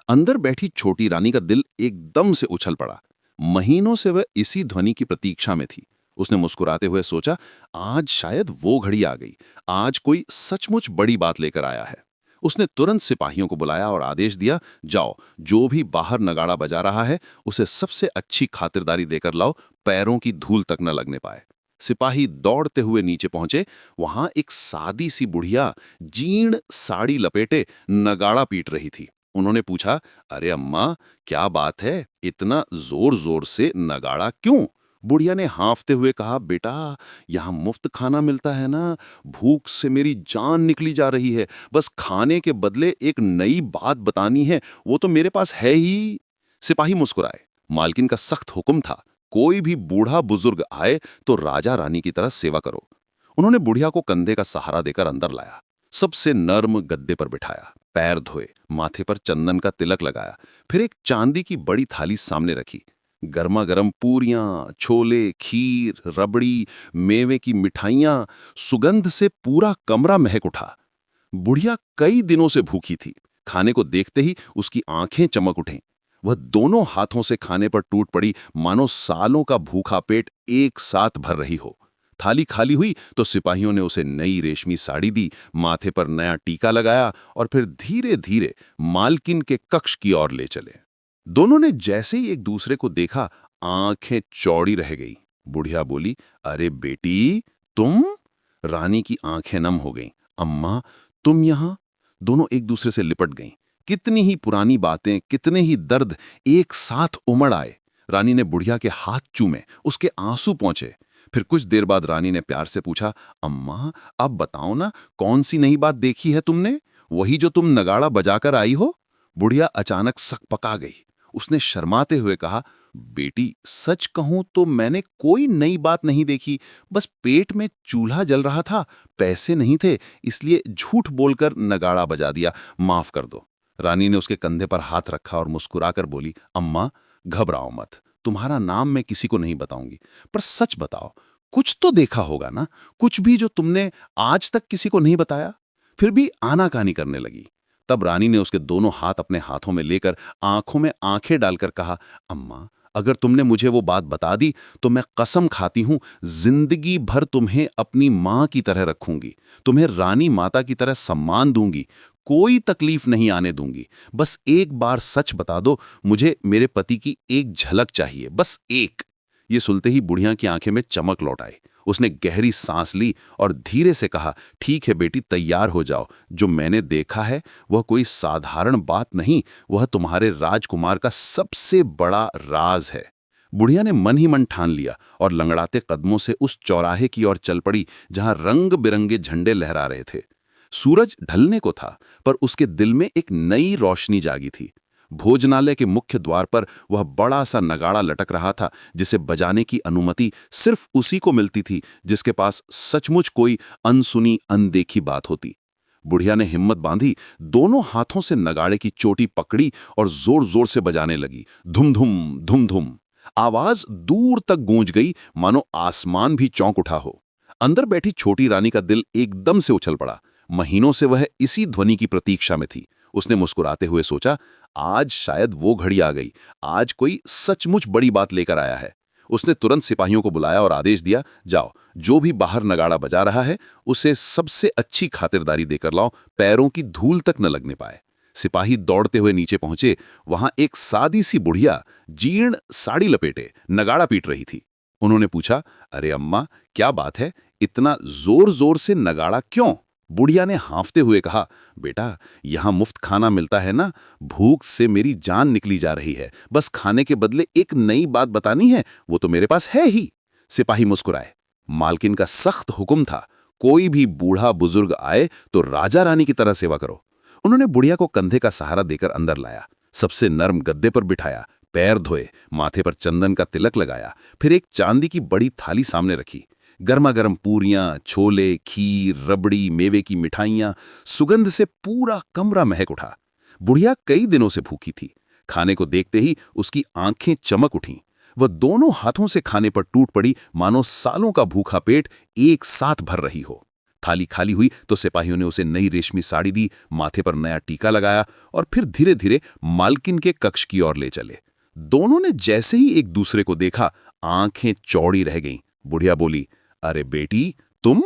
[SPEAKER 4] अंदर बैठी छोटी रानी का दिल एकदम से उछल पड़ा। महीनों से वह इसी ध्वनि की प्रतीक्षा में थी। उसने मुस्कुराते हुए सोचा, आज शायद वो घड़ी आ गई। आज कोई सचमुच बड़ी बात लेकर आया है। उसने तुरंत सिपाहियों को बुलाया और आदेश दिया, जाओ, जो भी बाहर नगाड़ा बजा रहा है उसे सबसे अच्छी खातिरदारी देकर लाओ, पैरों की धूल तक न लगने पाए। सिपाही दौड़ते हुए नीचे पहुंचे। वहां एक सादी सी बुढ़िया जीर्ण साड़ी लपेटे नगाड़ा पीट रही थी। उन्होंने पूछा, अरे अम्मा, क्या बात है, इतना जोर जोर से नगाड़ा क्यों? बुढ़िया ने हाँफते हुए कहा, बेटा, यहाँ मुफ्त खाना मिलता है ना, भूख से मेरी जान निकली जा रही है। बस खाने के बदले एक नई बात बतानी है, वो तो मेरे पास है ही। सिपाही मुस्कुराए। मालकिन का सख्त हुक्म था, कोई भी बूढ़ा बुजुर्ग आए तो राजा रानी की तरह सेवा करो। उन्होंने बुढ़िया को कंधे का सहारा देकर अंदर लाया, सबसे नर्म गद्दे पर बिठाया, पैर धोए, माथे पर चंदन का तिलक लगाया, फिर एक चांदी की बड़ी थाली सामने रखी। गर्मा गर्म पूरियां, छोले, खीर, रबड़ी, मेवे की मिठाइयां, सुगंध से पूरा कमरा महक उठा। बुढ़िया कई दिनों से भूखी थी। खाने को देखते ही उसकी आंखें चमक उठें। वह दोनों हाथों से खाने पर टूट पड़ी, मानो सालों का भूखा पेट एक साथ भर रही हो। थाली खाली हुई तो सिपाहियों ने उसे नई रेशमी साड़ी दी, माथे पर नया टीका लगाया और फिर धीरे धीरे मालकिन के कक्ष की ओर ले चले। दोनों ने जैसे ही एक दूसरे को देखा, आंखें चौड़ी रह गई। बुढ़िया बोली, अरे बेटी, तुम? रानी की आंखें नम हो गईं। अम्मा, तुम यहां? दोनों एक दूसरे से लिपट गईं। कितनी ही पुरानी बातें, कितने ही दर्द एक साथ उमड़ आए। रानी ने बुढ़िया के हाथ चूमे, उसके आंसू पहुंचे। फिर कुछ देर बाद रानी ने प्यार से पूछा, अम्मा, अब बताओ ना, कौन सी नई बात देखी है तुमने? वही जो तुम नगाड़ा बजाकर आई हो? बुढ़िया अचानक सकपका गई। उसने शर्माते हुए कहा, बेटी, सच कहूं तो मैंने कोई नई बात नहीं देखी। बस पेट में चूल्हा जल रहा था, पैसे नहीं थे, इसलिए झूठ बोलकर नगाड़ा बजा दिया, माफ कर दो। रानी ने उसके कंधे पर हाथ रखा और मुस्कुराकर बोली, अम्मा, घबराओ मत, तुम्हारा नाम मैं किसी को नहीं बताऊंगी, पर सच बताओ, कुछ तो देखा होगा ना, कुछ भी जो तुमने आज तक किसी को नहीं बताया। फिर भी आनाकानी करने लगी। तब रानी ने उसके दोनों हाथ अपने हाथों में लेकर आंखों में आंखें डालकर कहा, अम्मा, अगर तुमने मुझे वो बात बता दी तो मैं कसम खाती हूं, जिंदगी भर तुम्हें अपनी मां की तरह रखूंगी, तुम्हें रानी माता की तरह सम्मान दूंगी, कोई तकलीफ नहीं आने दूंगी। बस एक बार सच बता दो, मुझे मेरे पति की एक झलक चाहिए, बस एक। ये सुनते ही बुढ़िया की आंखें में चमक लौट आई उसने गहरी सांस ली और धीरे से कहा, ठीक है बेटी, तैयार हो जाओ। जो मैंने देखा है वह कोई साधारण बात नहीं, वह तुम्हारे राजकुमार का सबसे बड़ा राज है। बुढ़िया ने मन ही मन ठान लिया और लंगड़ाते कदमों से उस चौराहे की ओर चल पड़ी जहां रंग बिरंगे झंडे लहरा रहे थे। सूरज ढलने को था, पर उसके दिल में एक नई रोशनी जागी थी। भोजनालय के मुख्य द्वार पर वह बड़ा सा नगाड़ा लटक रहा था, जिसे बजाने की अनुमति सिर्फ उसी को मिलती थी जिसके पास सचमुच कोई अनसुनी अनदेखी बात होती। बुढ़िया ने हिम्मत बांधी, दोनों हाथों से नगाड़े की चोटी पकड़ी और जोर जोर से बजाने लगी। धुम धुम धुम धुम आवाज दूर तक गूंज गई, मानो आसमान भी चौंक उठा हो। अंदर बैठी छोटी रानी का दिल एकदम से उछल पड़ा। महीनों से वह इसी ध्वनि की प्रतीक्षा में थी। उसने मुस्कुराते हुए सोचा, आज शायद वो घड़ी आ गई, आज कोई सचमुच बड़ी बात लेकर आया है। उसने तुरंत सिपाहियों को बुलाया और आदेश दिया, जाओ, जो भी बाहर नगाड़ा बजा रहा है उसे सबसे अच्छी खातिरदारी देकर लाओ, पैरों की धूल तक न लगने पाए। सिपाही दौड़ते हुए नीचे पहुंचे। वहां एक सादी सी बुढ़िया जीर्ण साड़ी लपेटे नगाड़ा पीट रही थी। उन्होंने पूछा, अरे अम्मा, क्या बात है, इतना जोर जोर से नगाड़ा क्यों? बुढ़िया ने हाँफते हुए कहा, बेटा, यहाँ मुफ्त खाना मिलता है ना, भूख से मेरी जान निकली जा रही है, बस खाने के बदले एक नई बात बतानी है, वो तो मेरे पास है ही। सिपाही मुस्कुराए। मालकिन का सख्त हुक्म था, कोई भी बूढ़ा बुजुर्ग आए तो राजा रानी की तरह सेवा करो। उन्होंने बुढ़िया को कंधे का सहारा देकर अंदर लाया, सबसे नर्म गद्दे पर बिठाया, पैर धोए, माथे पर चंदन का तिलक लगाया, फिर एक चांदी की बड़ी थाली सामने रखी। गर्मा गर्म पूरियां, छोले, खीर, रबड़ी, मेवे की मिठाइयां, सुगंध से पूरा कमरा महक उठा। बुढ़िया कई दिनों से भूखी थी। खाने को देखते ही उसकी आंखें चमक उठीं। वह दोनों हाथों से खाने पर टूट पड़ी, मानो सालों का भूखा पेट एक साथ भर रही हो। थाली खाली हुई तो सिपाहियों ने उसे नई रेशमी साड़ी दी, माथे पर नया टीका लगाया और फिर धीरे धीरे मालकिन के कक्ष की ओर ले चले। दोनों ने जैसे ही एक दूसरे को देखा, आंखें चौड़ी रह गईं। बुढ़िया बोली, अरे बेटी, तुम?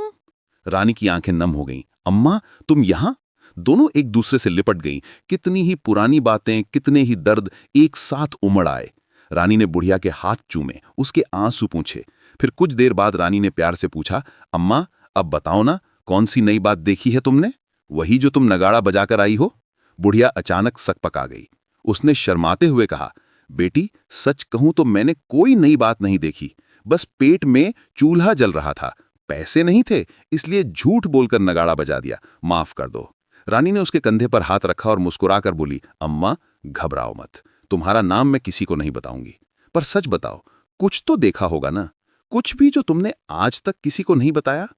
[SPEAKER 4] रानी की आंखें नम हो गईं। अम्मा, तुम यहां? दोनों एक दूसरे से लिपट गईं। कितनी ही पुरानी बातें, कितने ही दर्द एक साथ उमड़ आए। रानी ने बुढ़िया के हाथ चूमे, उसके आंसू पूछे। फिर कुछ देर बाद रानी ने प्यार से पूछा, अम्मा, अब बताओ ना, कौन सी नई बात देखी है तुमने? वही जो तुम नगाड़ा बजाकर आई हो? बुढ़िया अचानक सकपका गई। उसने शर्माते हुए कहा, बेटी, सच कहूं तो मैंने कोई नई बात नहीं देखी, बस पेट में चूल्हा जल रहा था, पैसे नहीं थे, इसलिए झूठ बोलकर नगाड़ा बजा दिया, माफ कर दो। रानी ने उसके कंधे पर हाथ रखा और मुस्कुराकर बोली, अम्मा, घबराओ मत, तुम्हारा नाम मैं किसी को नहीं बताऊंगी, पर सच बताओ, कुछ तो देखा होगा ना, कुछ भी जो तुमने आज तक किसी को नहीं बताया?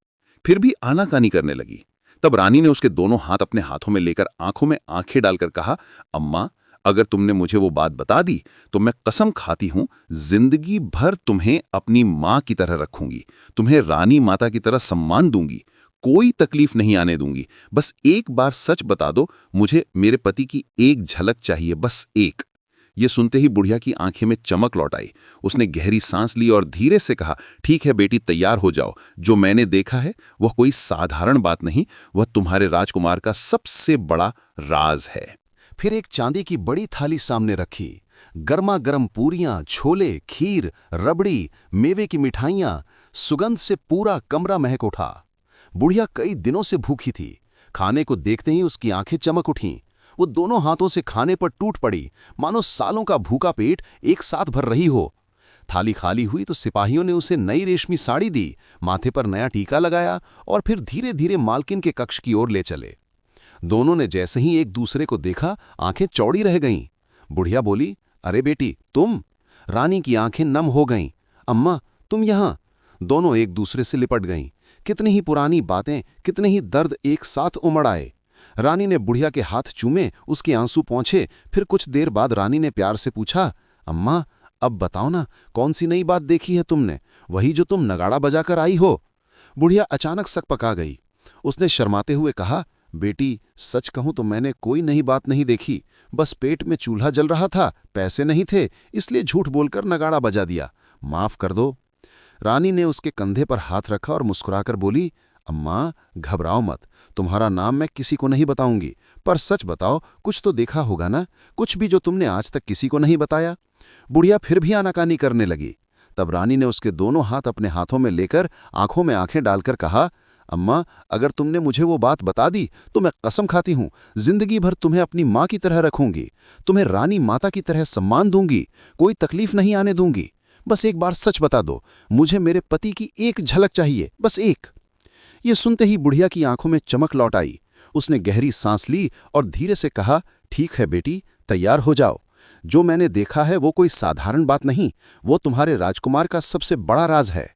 [SPEAKER 4] फिर भी आनाकानी करने लगी। तब रानी ने उसके दोनों हाथ अपने हाथों में लेकर आंखों में आंखें डालकर कहा, अम्मा, अगर तुमने मुझे वो बात बता दी तो मैं कसम खाती हूं, जिंदगी भर तुम्हें अपनी मां की तरह रखूंगी, तुम्हें रानी माता की तरह सम्मान दूंगी, कोई तकलीफ नहीं आने दूंगी। बस एक बार सच बता दो, मुझे मेरे पति की एक झलक चाहिए, बस एक। ये सुनते ही बुढ़िया की आंखें में चमक लौट आई। उसने गहरी सांस ली और धीरे से कहा, ठीक है बेटी, तैयार हो जाओ। जो मैंने देखा है वह कोई साधारण बात नहीं, वह तुम्हारे राजकुमार का सबसे बड़ा राज है।
[SPEAKER 2] फिर एक चांदी की बड़ी थाली सामने रखी। गर्मा गर्म पूरियां, छोले, खीर, रबड़ी, मेवे की मिठाइयां, सुगंध से पूरा कमरा महक उठा। बुढ़िया कई दिनों से भूखी थी। खाने को देखते ही उसकी आंखें चमक उठीं। वो दोनों हाथों से खाने पर टूट पड़ी, मानो सालों का भूखा पेट एक साथ भर रही हो। थाली खाली हुई तो सिपाहियों ने उसे नई रेशमी साड़ी दी, माथे पर नया टीका लगाया और फिर धीरे धीरे मालकिन के कक्ष की ओर ले चले। दोनों ने जैसे ही एक दूसरे को देखा, आंखें चौड़ी रह गईं। बुढ़िया बोली, अरे बेटी, तुम? रानी की आंखें नम हो गईं। अम्मा, तुम यहां? दोनों एक दूसरे से लिपट गईं। कितनी ही पुरानी बातें, कितने ही दर्द एक साथ उमड़ आए। रानी ने बुढ़िया के हाथ चूमे, उसके आंसू पोंछे। फिर कुछ देर बाद रानी ने प्यार से पूछा, अम्मा, अब बताओ ना, कौन सी नई बात देखी है तुमने? वही जो तुम नगाड़ा बजाकर आई हो? बुढ़िया अचानक सकपका गई। उसने शर्माते हुए कहा, बेटी, सच कहूं तो मैंने कोई नई बात नहीं देखी, बस पेट में चूल्हा जल रहा था, पैसे नहीं थे, इसलिए झूठ बोलकर नगाड़ा बजा दिया, माफ कर दो। रानी ने उसके कंधे पर हाथ रखा और मुस्कुराकर बोली, अम्मा, घबराओ मत, तुम्हारा नाम मैं किसी को नहीं बताऊंगी, पर सच बताओ, कुछ तो देखा होगा ना, कुछ भी जो तुमने आज तक किसी को नहीं बताया? बुढ़िया फिर भी आनाकानी करने लगी।
[SPEAKER 3] तब रानी ने उसके दोनों हाथ अपने हाथों में लेकर आंखों में आंखें डालकर कहा, अम्मा, अगर तुमने मुझे वो बात बता दी तो मैं कसम खाती हूँ जिंदगी भर तुम्हें अपनी माँ की तरह रखूंगी, तुम्हें रानी माता की तरह सम्मान दूंगी, कोई तकलीफ नहीं आने दूंगी। बस एक बार सच बता दो, मुझे मेरे पति की एक झलक चाहिए, बस एक। ये सुनते ही बुढ़िया की आंखों में चमक लौट आई। उसने गहरी सांस ली और धीरे से कहा, ठीक है बेटी, तैयार हो जाओ। जो मैंने देखा है वो कोई साधारण बात नहीं, वो तुम्हारे राजकुमार का सबसे बड़ा राज है।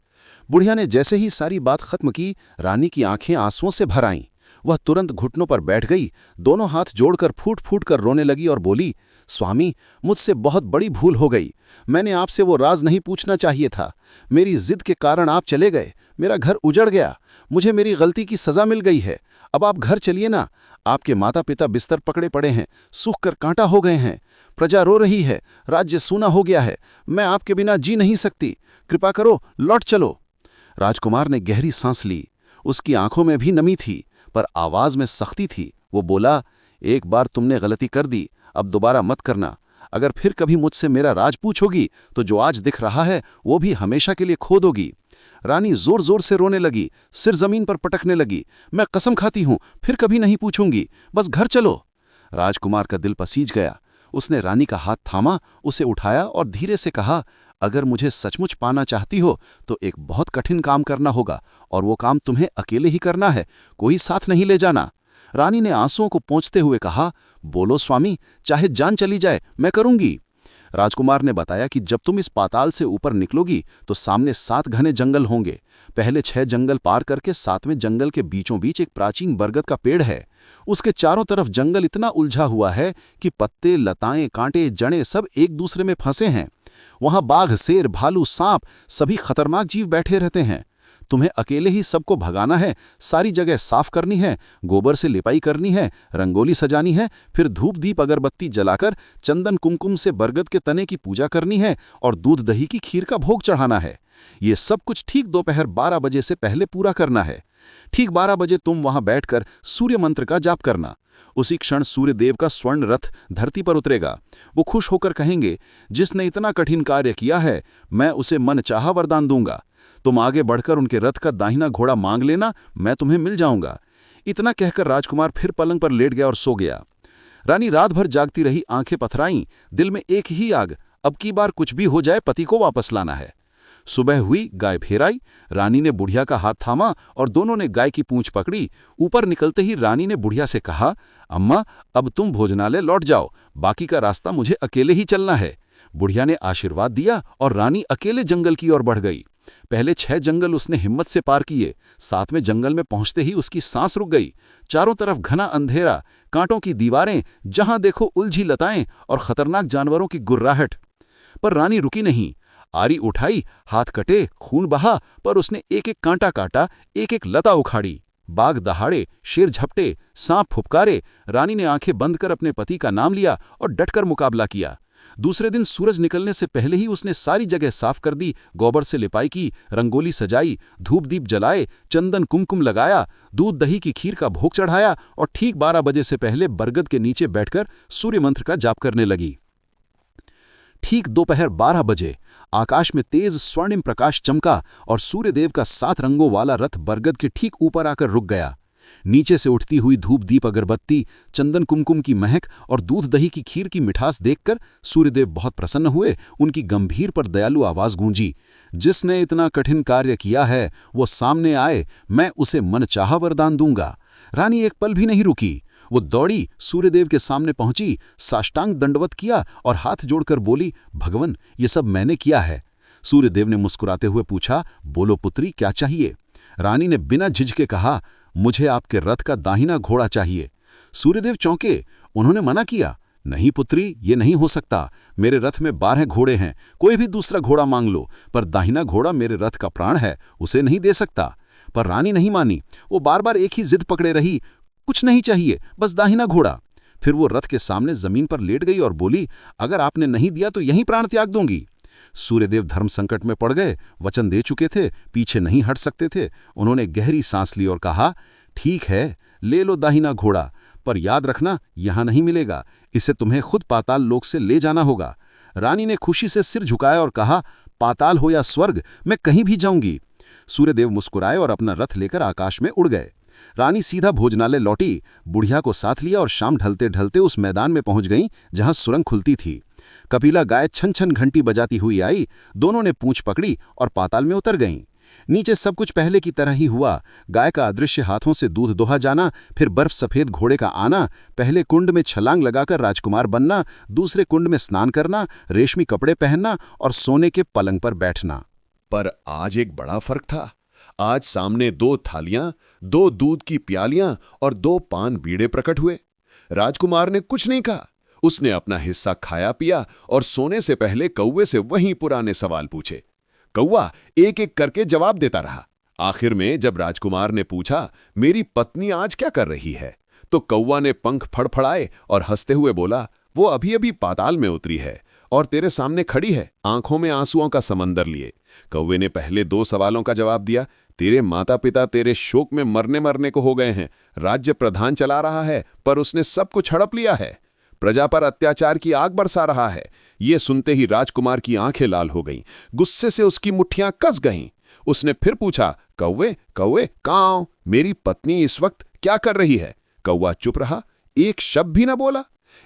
[SPEAKER 3] बुढ़िया ने जैसे ही सारी बात खत्म की, रानी की आंखें आंसुओं से भर आईं। वह तुरंत घुटनों पर बैठ गई, दोनों हाथ जोड़कर फूट फूट कर रोने लगी और बोली, स्वामी, मुझसे बहुत बड़ी भूल हो गई। मैंने आपसे वो राज नहीं पूछना चाहिए था। मेरी जिद के कारण आप चले गए, मेरा घर उजड़ गया, मुझे मेरी गलती की सजा मिल गई है। अब आप घर चलिए ना। आपके माता पिता बिस्तर पकड़े पड़े हैं, सूख कर कांटा हो गए हैं, प्रजा रो रही है, राज्य सूना हो गया है। मैं आपके बिना जी नहीं सकती, कृपा करो, लौट चलो। राजकुमार ने गहरी सांस ली। उसकी आंखों में भी नमी थी, पर आवाज में सख्ती थी। वो बोला, एक बार तुमने गलती कर दी, अब दोबारा मत करना। अगर फिर कभी मुझसे मेरा राज पूछोगी तो जो आज दिख रहा है वो भी हमेशा के लिए खो दोगी। रानी जोर जोर से रोने लगी, सिर जमीन पर पटकने लगी। मैं कसम खाती हूं, फिर कभी नहीं पूछूंगी, बस घर चलो। राजकुमार का दिल पसीज गया। उसने रानी का हाथ थामा, उसे उठाया और धीरे से कहा, अगर मुझे सचमुच पाना चाहती हो तो एक बहुत कठिन काम करना होगा, और वो काम तुम्हें अकेले ही करना है, कोई साथ नहीं ले जाना। रानी ने आंसुओं को पोंछते हुए कहा, बोलो स्वामी, चाहे जान चली जाए, मैं करूंगी। राजकुमार ने बताया कि जब तुम इस पाताल से ऊपर निकलोगी तो सामने 7 घने जंगल होंगे। पहले 6 जंगल पार करके 7वें जंगल के बीचों बीच एक प्राचीन बरगद का पेड़ है। उसके चारों तरफ जंगल इतना उलझा हुआ है कि पत्ते, लताएं, कांटे, जड़ें सब एक दूसरे में फंसे हैं। वहां बाघ, शेर, भालू, सांप सभी खतरनाक जीव बैठे रहते हैं। तुम्हें अकेले ही सबको भगाना है, सारी जगह साफ करनी है, गोबर से लिपाई करनी है, रंगोली सजानी है, फिर धूप दीप अगरबत्ती जलाकर चंदन कुमकुम से बरगद के तने की पूजा करनी है और दूध दही की खीर का भोग चढ़ाना है। ये सब कुछ ठीक दोपहर 12 बजे से पहले पूरा करना है। ठीक 12 बजे तुम वहां बैठकर सूर्य मंत्र का जाप करना। उसी क्षण सूर्य देव का स्वर्ण रथ धरती पर उतरेगा। वो खुश होकर कहेंगे, जिसने इतना कठिन कार्य किया है मैं उसे मनचाहा वरदान दूंगा। तुम आगे बढ़कर उनके रथ का दाहिना घोड़ा मांग लेना, मैं तुम्हें मिल जाऊंगा। इतना कहकर राजकुमार फिर पलंग पर लेट गया और सो गया। रानी रात भर जागती रही, आंखें पथराईं, दिल में एक ही आग, अब की बार कुछ भी हो जाए पति को वापस लाना है। सुबह हुई, गाय फिर आई। रानी ने बुढ़िया का हाथ थामा और दोनों ने गाय की पूंछ पकड़ी। ऊपर निकलते ही रानी ने बुढ़िया से कहा, अम्मा, अब तुम भोजनालय लौट जाओ, बाकी का रास्ता मुझे अकेले ही चलना है। बुढ़िया ने आशीर्वाद दिया और रानी अकेले जंगल की ओर बढ़ गई। पहले 6 जंगल उसने हिम्मत से पार किए। 7वें जंगल में पहुंचते ही उसकी सांस रुक गई। चारों तरफ घना अंधेरा, कांटों की दीवारें, जहां देखो उलझी लताएं और खतरनाक जानवरों की गुर्राहट। पर रानी रुकी नहीं। आरी उठाई, हाथ कटे, खून बहा, पर उसने एक एक कांटा काटा, एक एक लता उखाड़ी। बाघ दहाड़े, शेर झपटे, सांप फुफकारे। रानी ने आंखें बंद कर अपने पति का नाम लिया और डटकर मुकाबला किया। दूसरे दिन सूरज निकलने से पहले ही उसने सारी जगह साफ कर दी, गोबर से लिपाई की, रंगोली सजाई, धूप दीप जलाए, चंदन कुमकुम लगाया, दूध दही की खीर का भोग चढ़ाया और ठीक 12 बजे से पहले बरगद के नीचे बैठकर सूर्य मंत्र का जाप करने लगी। ठीक दोपहर 12 बजे आकाश में तेज स्वर्णिम प्रकाश चमका और सूर्यदेव का 7 रंगों वाला रथ बरगद के ठीक ऊपर आकर रुक गया। नीचे से उठती हुई धूप दीप अगरबत्ती, चंदन कुमकुम की महक और दूध दही की खीर की मिठास देखकर सूर्यदेव बहुत प्रसन्न हुए। उनकी गंभीर पर दयालु आवाज गूंजी, जिसने इतना कठिन कार्य किया है वो सामने आए, मैं उसे मनचाहा वरदान दूंगा। रानी एक पल भी नहीं रुकी। वो दौड़ी, सूर्यदेव के सामने पहुंची, साष्टांग दंडवत किया और हाथ जोड़कर बोली, भगवन, ये सब मैंने किया है। सूर्यदेव ने मुस्कुराते हुए पूछा, बोलो पुत्री, क्या चाहिए? रानी ने बिना झिझके कहा, मुझे आपके रथ का दाहिना घोड़ा चाहिए। सूर्यदेव चौंके। उन्होंने मना किया, नहीं पुत्री, ये नहीं हो सकता। मेरे रथ में 12 घोड़े हैं, कोई भी दूसरा घोड़ा मांग लो, पर दाहिना घोड़ा मेरे रथ का प्राण है, उसे नहीं दे सकता। पर रानी नहीं मानी। वो बार बार एक ही जिद पकड़े रही, कुछ नहीं चाहिए, बस दाहिना घोड़ा। फिर वो रथ के सामने जमीन पर लेट गई और बोली, अगर आपने नहीं दिया तो यहीं प्राण त्याग दूंगी। सूर्यदेव धर्म संकट में पड़ गए, वचन दे चुके थे, पीछे नहीं हट सकते थे। उन्होंने गहरी सांस ली और कहा, ठीक है, ले लो दाहिना घोड़ा, पर याद रखना यहां नहीं मिलेगा, इसे तुम्हें खुद पाताल लोक से ले जाना होगा। रानी ने खुशी से सिर झुकाया और कहा,
[SPEAKER 5] पाताल हो या स्वर्ग, मैं कहीं भी जाऊंगी। सूर्यदेव मुस्कुराए और अपना रथ लेकर आकाश में उड़ गए। रानी सीधा भोजनालय लौटी, बुढ़िया को साथ लिया और शाम ढलते ढलते उस मैदान में पहुंच गईं जहां सुरंग खुलती थी। कपिला गाय छन छन घंटी बजाती हुई आई, दोनों ने पूंछ पकड़ी और पाताल में उतर गईं। नीचे सब कुछ पहले की तरह ही हुआ। गाय का अदृश्य हाथों से दूध दोहा जाना, फिर बर्फ सफेद घोड़े का आना, पहले कुंड में छलांग लगाकर राजकुमार बनना, दूसरे कुंड में स्नान करना, रेशमी कपड़े पहनना और सोने के पलंग पर बैठना।
[SPEAKER 3] पर आज एक बड़ा फर्क था। आज सामने 2 थालियां, 2 दूध की प्यालियां और 2 पान बीड़े प्रकट हुए। राजकुमार ने कुछ नहीं कहा। उसने अपना हिस्सा खाया पिया और सोने से पहले कौवे से वहीं पुराने सवाल पूछे। कौवा एक एक करके जवाब देता रहा। आखिर में जब राजकुमार ने पूछा, मेरी पत्नी आज क्या कर रही है, तो कौवा ने पंख फड़फड़ाए और हंसते हुए बोला, वो अभी अभी पाताल में उतरी है और तेरे सामने खड़ी है, आंखों में आंसुओं का समंदर लिए। कौवे ने पहले 2 सवालों का जवाब दिया। तेरे माता पिता तेरे शोक में मरने को हो गए हैं। राज्य प्रधान चला रहा है, पर उसने सब कुछ हड़प लिया है। प्रजा पर अत्याचार की आग बरसा रहा है। ये सुनते ही राजकुमार की आंखें लाल हो गईं। गुस्से से उसकी मुट्ठियां कस गईं। उसने फिर पूछा, कौवे कौवे कहाँ? मेरी पत्नी इस वक्त क्या कर रही है? कौवा चुप रहा, एक शब्द भी न बोला।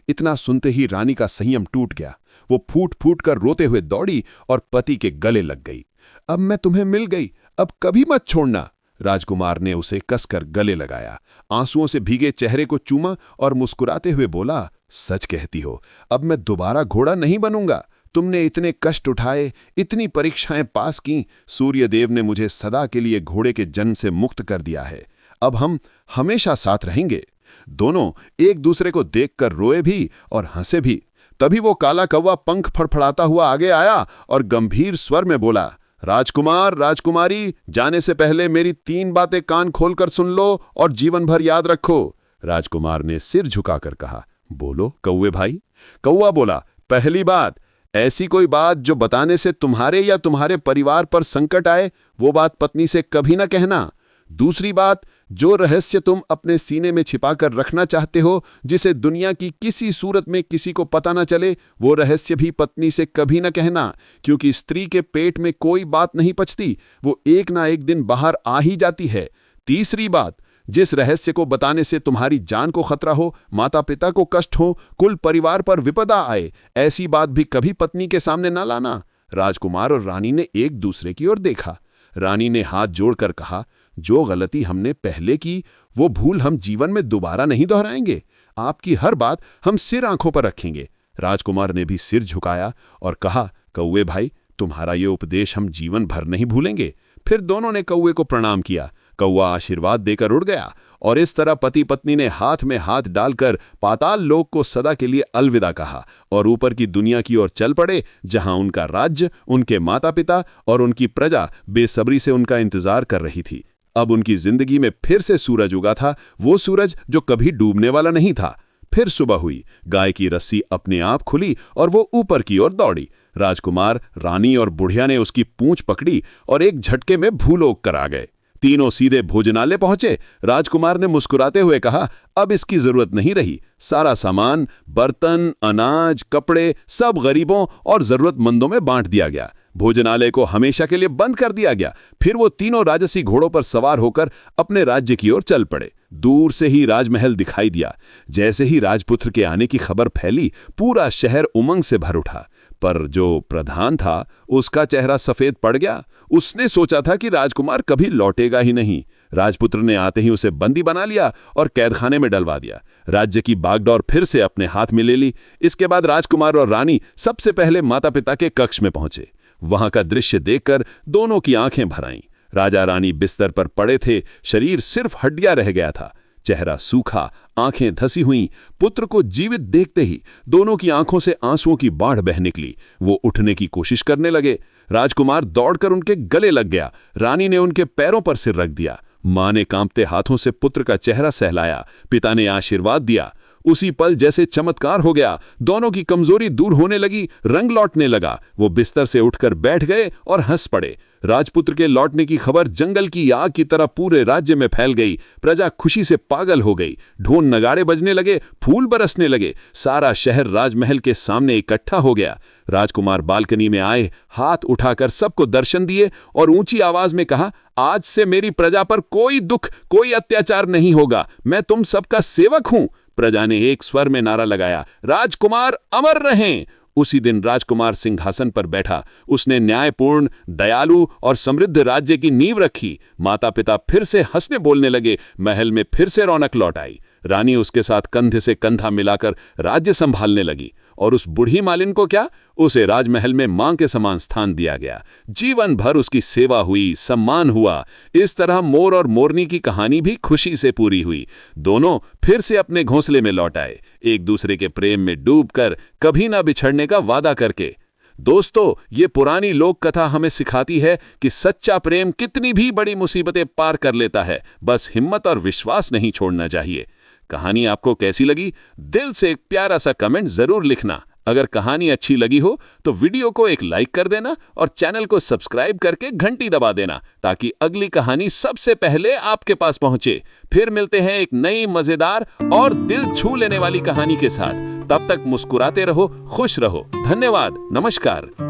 [SPEAKER 3] इतना सुनते ही रानी का संयम टूट गया। वो फूट फूट कर रोते हुए दौड़ी और पति के गले लग गई। अब मैं तुम्हें मिल गई, अब कभी मत छोड़ना। राजकुमार ने उसे कसकर गले लगाया, आंसुओं से भीगे चेहरे को चूमा और मुस्कुराते हुए बोला, सच कहती हो, अब मैं दोबारा घोड़ा नहीं बनूंगा। तुमने इतने कष्ट उठाए, इतनी परीक्षाएं पास की। सूर्यदेव ने मुझे सदा के लिए घोड़े के जन्म से मुक्त कर दिया है। अब हम हमेशा साथ रहेंगे। दोनों एक दूसरे को देखकर रोए भी और हंसे भी। तभी वो काला कौवा पंख फड़फड़ाता हुआ आगे आया और गंभीर स्वर में बोला, राजकुमार राजकुमारी, जाने से पहले मेरी 3 बातें कान खोलकर सुन लो और जीवन भर याद रखो। राजकुमार ने सिर झुकाकर कहा, बोलो कौवे भाई। कौवा बोला, पहली बात, ऐसी कोई बात जो बताने से तुम्हारे या तुम्हारे परिवार पर संकट आए, वो बात पत्नी से कभी न कहना। दूसरी बात, जो रहस्य तुम अपने सीने में छिपाकर रखना चाहते हो, जिसे दुनिया की किसी सूरत में किसी को पता न चले, वो रहस्य भी पत्नी से कभी न कहना, क्योंकि स्त्री के पेट में कोई बात नहीं पचती, वो एक ना एक दिन बाहर आ ही जाती है। तीसरी बात, जिस रहस्य को बताने से तुम्हारी जान को खतरा हो, माता पिता को कष्ट हो, कुल परिवार पर विपदा आए, ऐसी बात भी कभी पत्नी के सामने न लाना। राजकुमार और रानी ने एक दूसरे की ओर देखा। रानी ने हाथ जोड़कर कहा, जो गलती हमने पहले की, वो भूल हम जीवन में दोबारा नहीं दोहराएंगे। आपकी हर बात हम सिर आंखों पर रखेंगे। राजकुमार ने भी सिर झुकाया और कहा, कौवे भाई, तुम्हारा ये उपदेश हम जीवन भर नहीं भूलेंगे। फिर दोनों ने कौवे को प्रणाम किया। कौवा आशीर्वाद देकर उड़ गया और इस तरह पति पत्नी ने हाथ में हाथ डालकर पाताल लोक को सदा के लिए अलविदा कहा और ऊपर की दुनिया की ओर चल पड़े, जहां उनका राज्य, उनके माता पिता और उनकी प्रजा बेसब्री से उनका इंतजार कर रही थी। अब उनकी जिंदगी में फिर से सूरज उगा था, वो सूरज जो कभी डूबने वाला नहीं था। फिर सुबह हुई, गाय की रस्सी अपने आप खुली और वो ऊपर की ओर दौड़ी। राजकुमार, रानी और बुढ़िया ने उसकी पूंछ पकड़ी और एक झटके में भूलोक कर आ गए। तीनों सीधे भोजनालय पहुंचे। राजकुमार ने मुस्कुराते हुए कहा, अब इसकी जरूरत नहीं रही। सारा सामान, बर्तन, अनाज, कपड़े सब गरीबों और जरूरतमंदों में बांट दिया गया। भोजनालय को हमेशा के लिए बंद कर दिया गया। फिर वो तीनों राजसी घोड़ों पर सवार होकर अपने राज्य की ओर चल पड़े। दूर से ही राजमहल दिखाई दिया। जैसे ही राजपुत्र के आने की खबर फैली, पूरा शहर उमंग से भर उठा। पर जो प्रधान था, उसका चेहरा सफेद पड़ गया। उसने सोचा था कि राजकुमार कभी लौटेगा ही नहीं। राजपुत्र ने आते ही उसे बंदी बना लिया और कैदखाने में डलवा दिया। राज्य की बागडोर फिर से अपने हाथ में ले ली। इसके बाद राजकुमार और रानी सबसे पहले माता पिता के कक्ष में पहुंचे। वहां का दृश्य देखकर दोनों की आंखें भर आईं। राजा रानी बिस्तर पर पड़े थे, शरीर सिर्फ हड्डियां रह गया था, चेहरा सूखा, आंखें धसी हुईं। पुत्र को जीवित देखते ही दोनों की आंखों से आंसुओं की बाढ़ बह निकली। वो उठने की कोशिश करने लगे। राजकुमार दौड़कर उनके गले लग गया। रानी ने उनके पैरों पर सिर रख दिया। मां ने कांपते हाथों से पुत्र का चेहरा सहलाया। पिता ने आशीर्वाद दिया।
[SPEAKER 6] उसी पल जैसे चमत्कार हो गया। दोनों की कमजोरी दूर होने लगी, रंग लौटने लगा। वो बिस्तर से उठकर बैठ गए और हंस पड़े। राजपुत्र के लौटने की खबर जंगल की आग की तरह पूरे राज्य में फैल गई। प्रजा खुशी से पागल हो गई। ढोल नगाड़े बजने लगे, फूल बरसने लगे। सारा शहर राजमहल के सामने इकट्ठा हो गया। राजकुमार बालकनी में आए, हाथ उठाकर सबको दर्शन दिए और ऊंची आवाज में कहा, आज से मेरी प्रजा पर कोई दुख, कोई अत्याचार नहीं होगा। मैं तुम सबका सेवक हूं। प्रजा ने एक स्वर में नारा लगाया, राजकुमार अमर रहें। उसी दिन राजकुमार सिंहासन पर बैठा। उसने न्यायपूर्ण, दयालु और समृद्ध राज्य की नींव रखी। माता पिता फिर से हंसने बोलने लगे। महल में फिर से रौनक लौट आई। रानी उसके साथ कंधे से कंधा मिलाकर राज्य संभालने लगी। और उस बूढ़ी मालिन को क्या, उसे राजमहल में मां के समान स्थान दिया गया। जीवन भर उसकी सेवा हुई, सम्मान हुआ। इस तरह मोर और मोरनी की कहानी भी खुशी से पूरी हुई। दोनों फिर से अपने घोंसले में लौट आए, एक दूसरे के प्रेम में डूबकर, कभी ना बिछड़ने का वादा करके। दोस्तों, ये पुरानी लोक कथा हमें सिखाती है कि सच्चा प्रेम कितनी भी बड़ी मुसीबतें पार कर लेता है। बस हिम्मत और विश्वास नहीं छोड़ना चाहिए। कहानी आपको कैसी लगी? दिल से एक प्यारा सा कमेंट जरूर लिखना। अगर कहानी अच्छी लगी हो तो वीडियो को एक लाइक कर देना और चैनल को सब्सक्राइब करके घंटी दबा देना, ताकि अगली कहानी सबसे पहले आपके पास पहुंचे। फिर मिलते हैं एक नई मजेदार और दिल छू लेने वाली कहानी के साथ। तब तक मुस्कुराते रहो, खुश रहो। धन्यवाद, नमस्कार।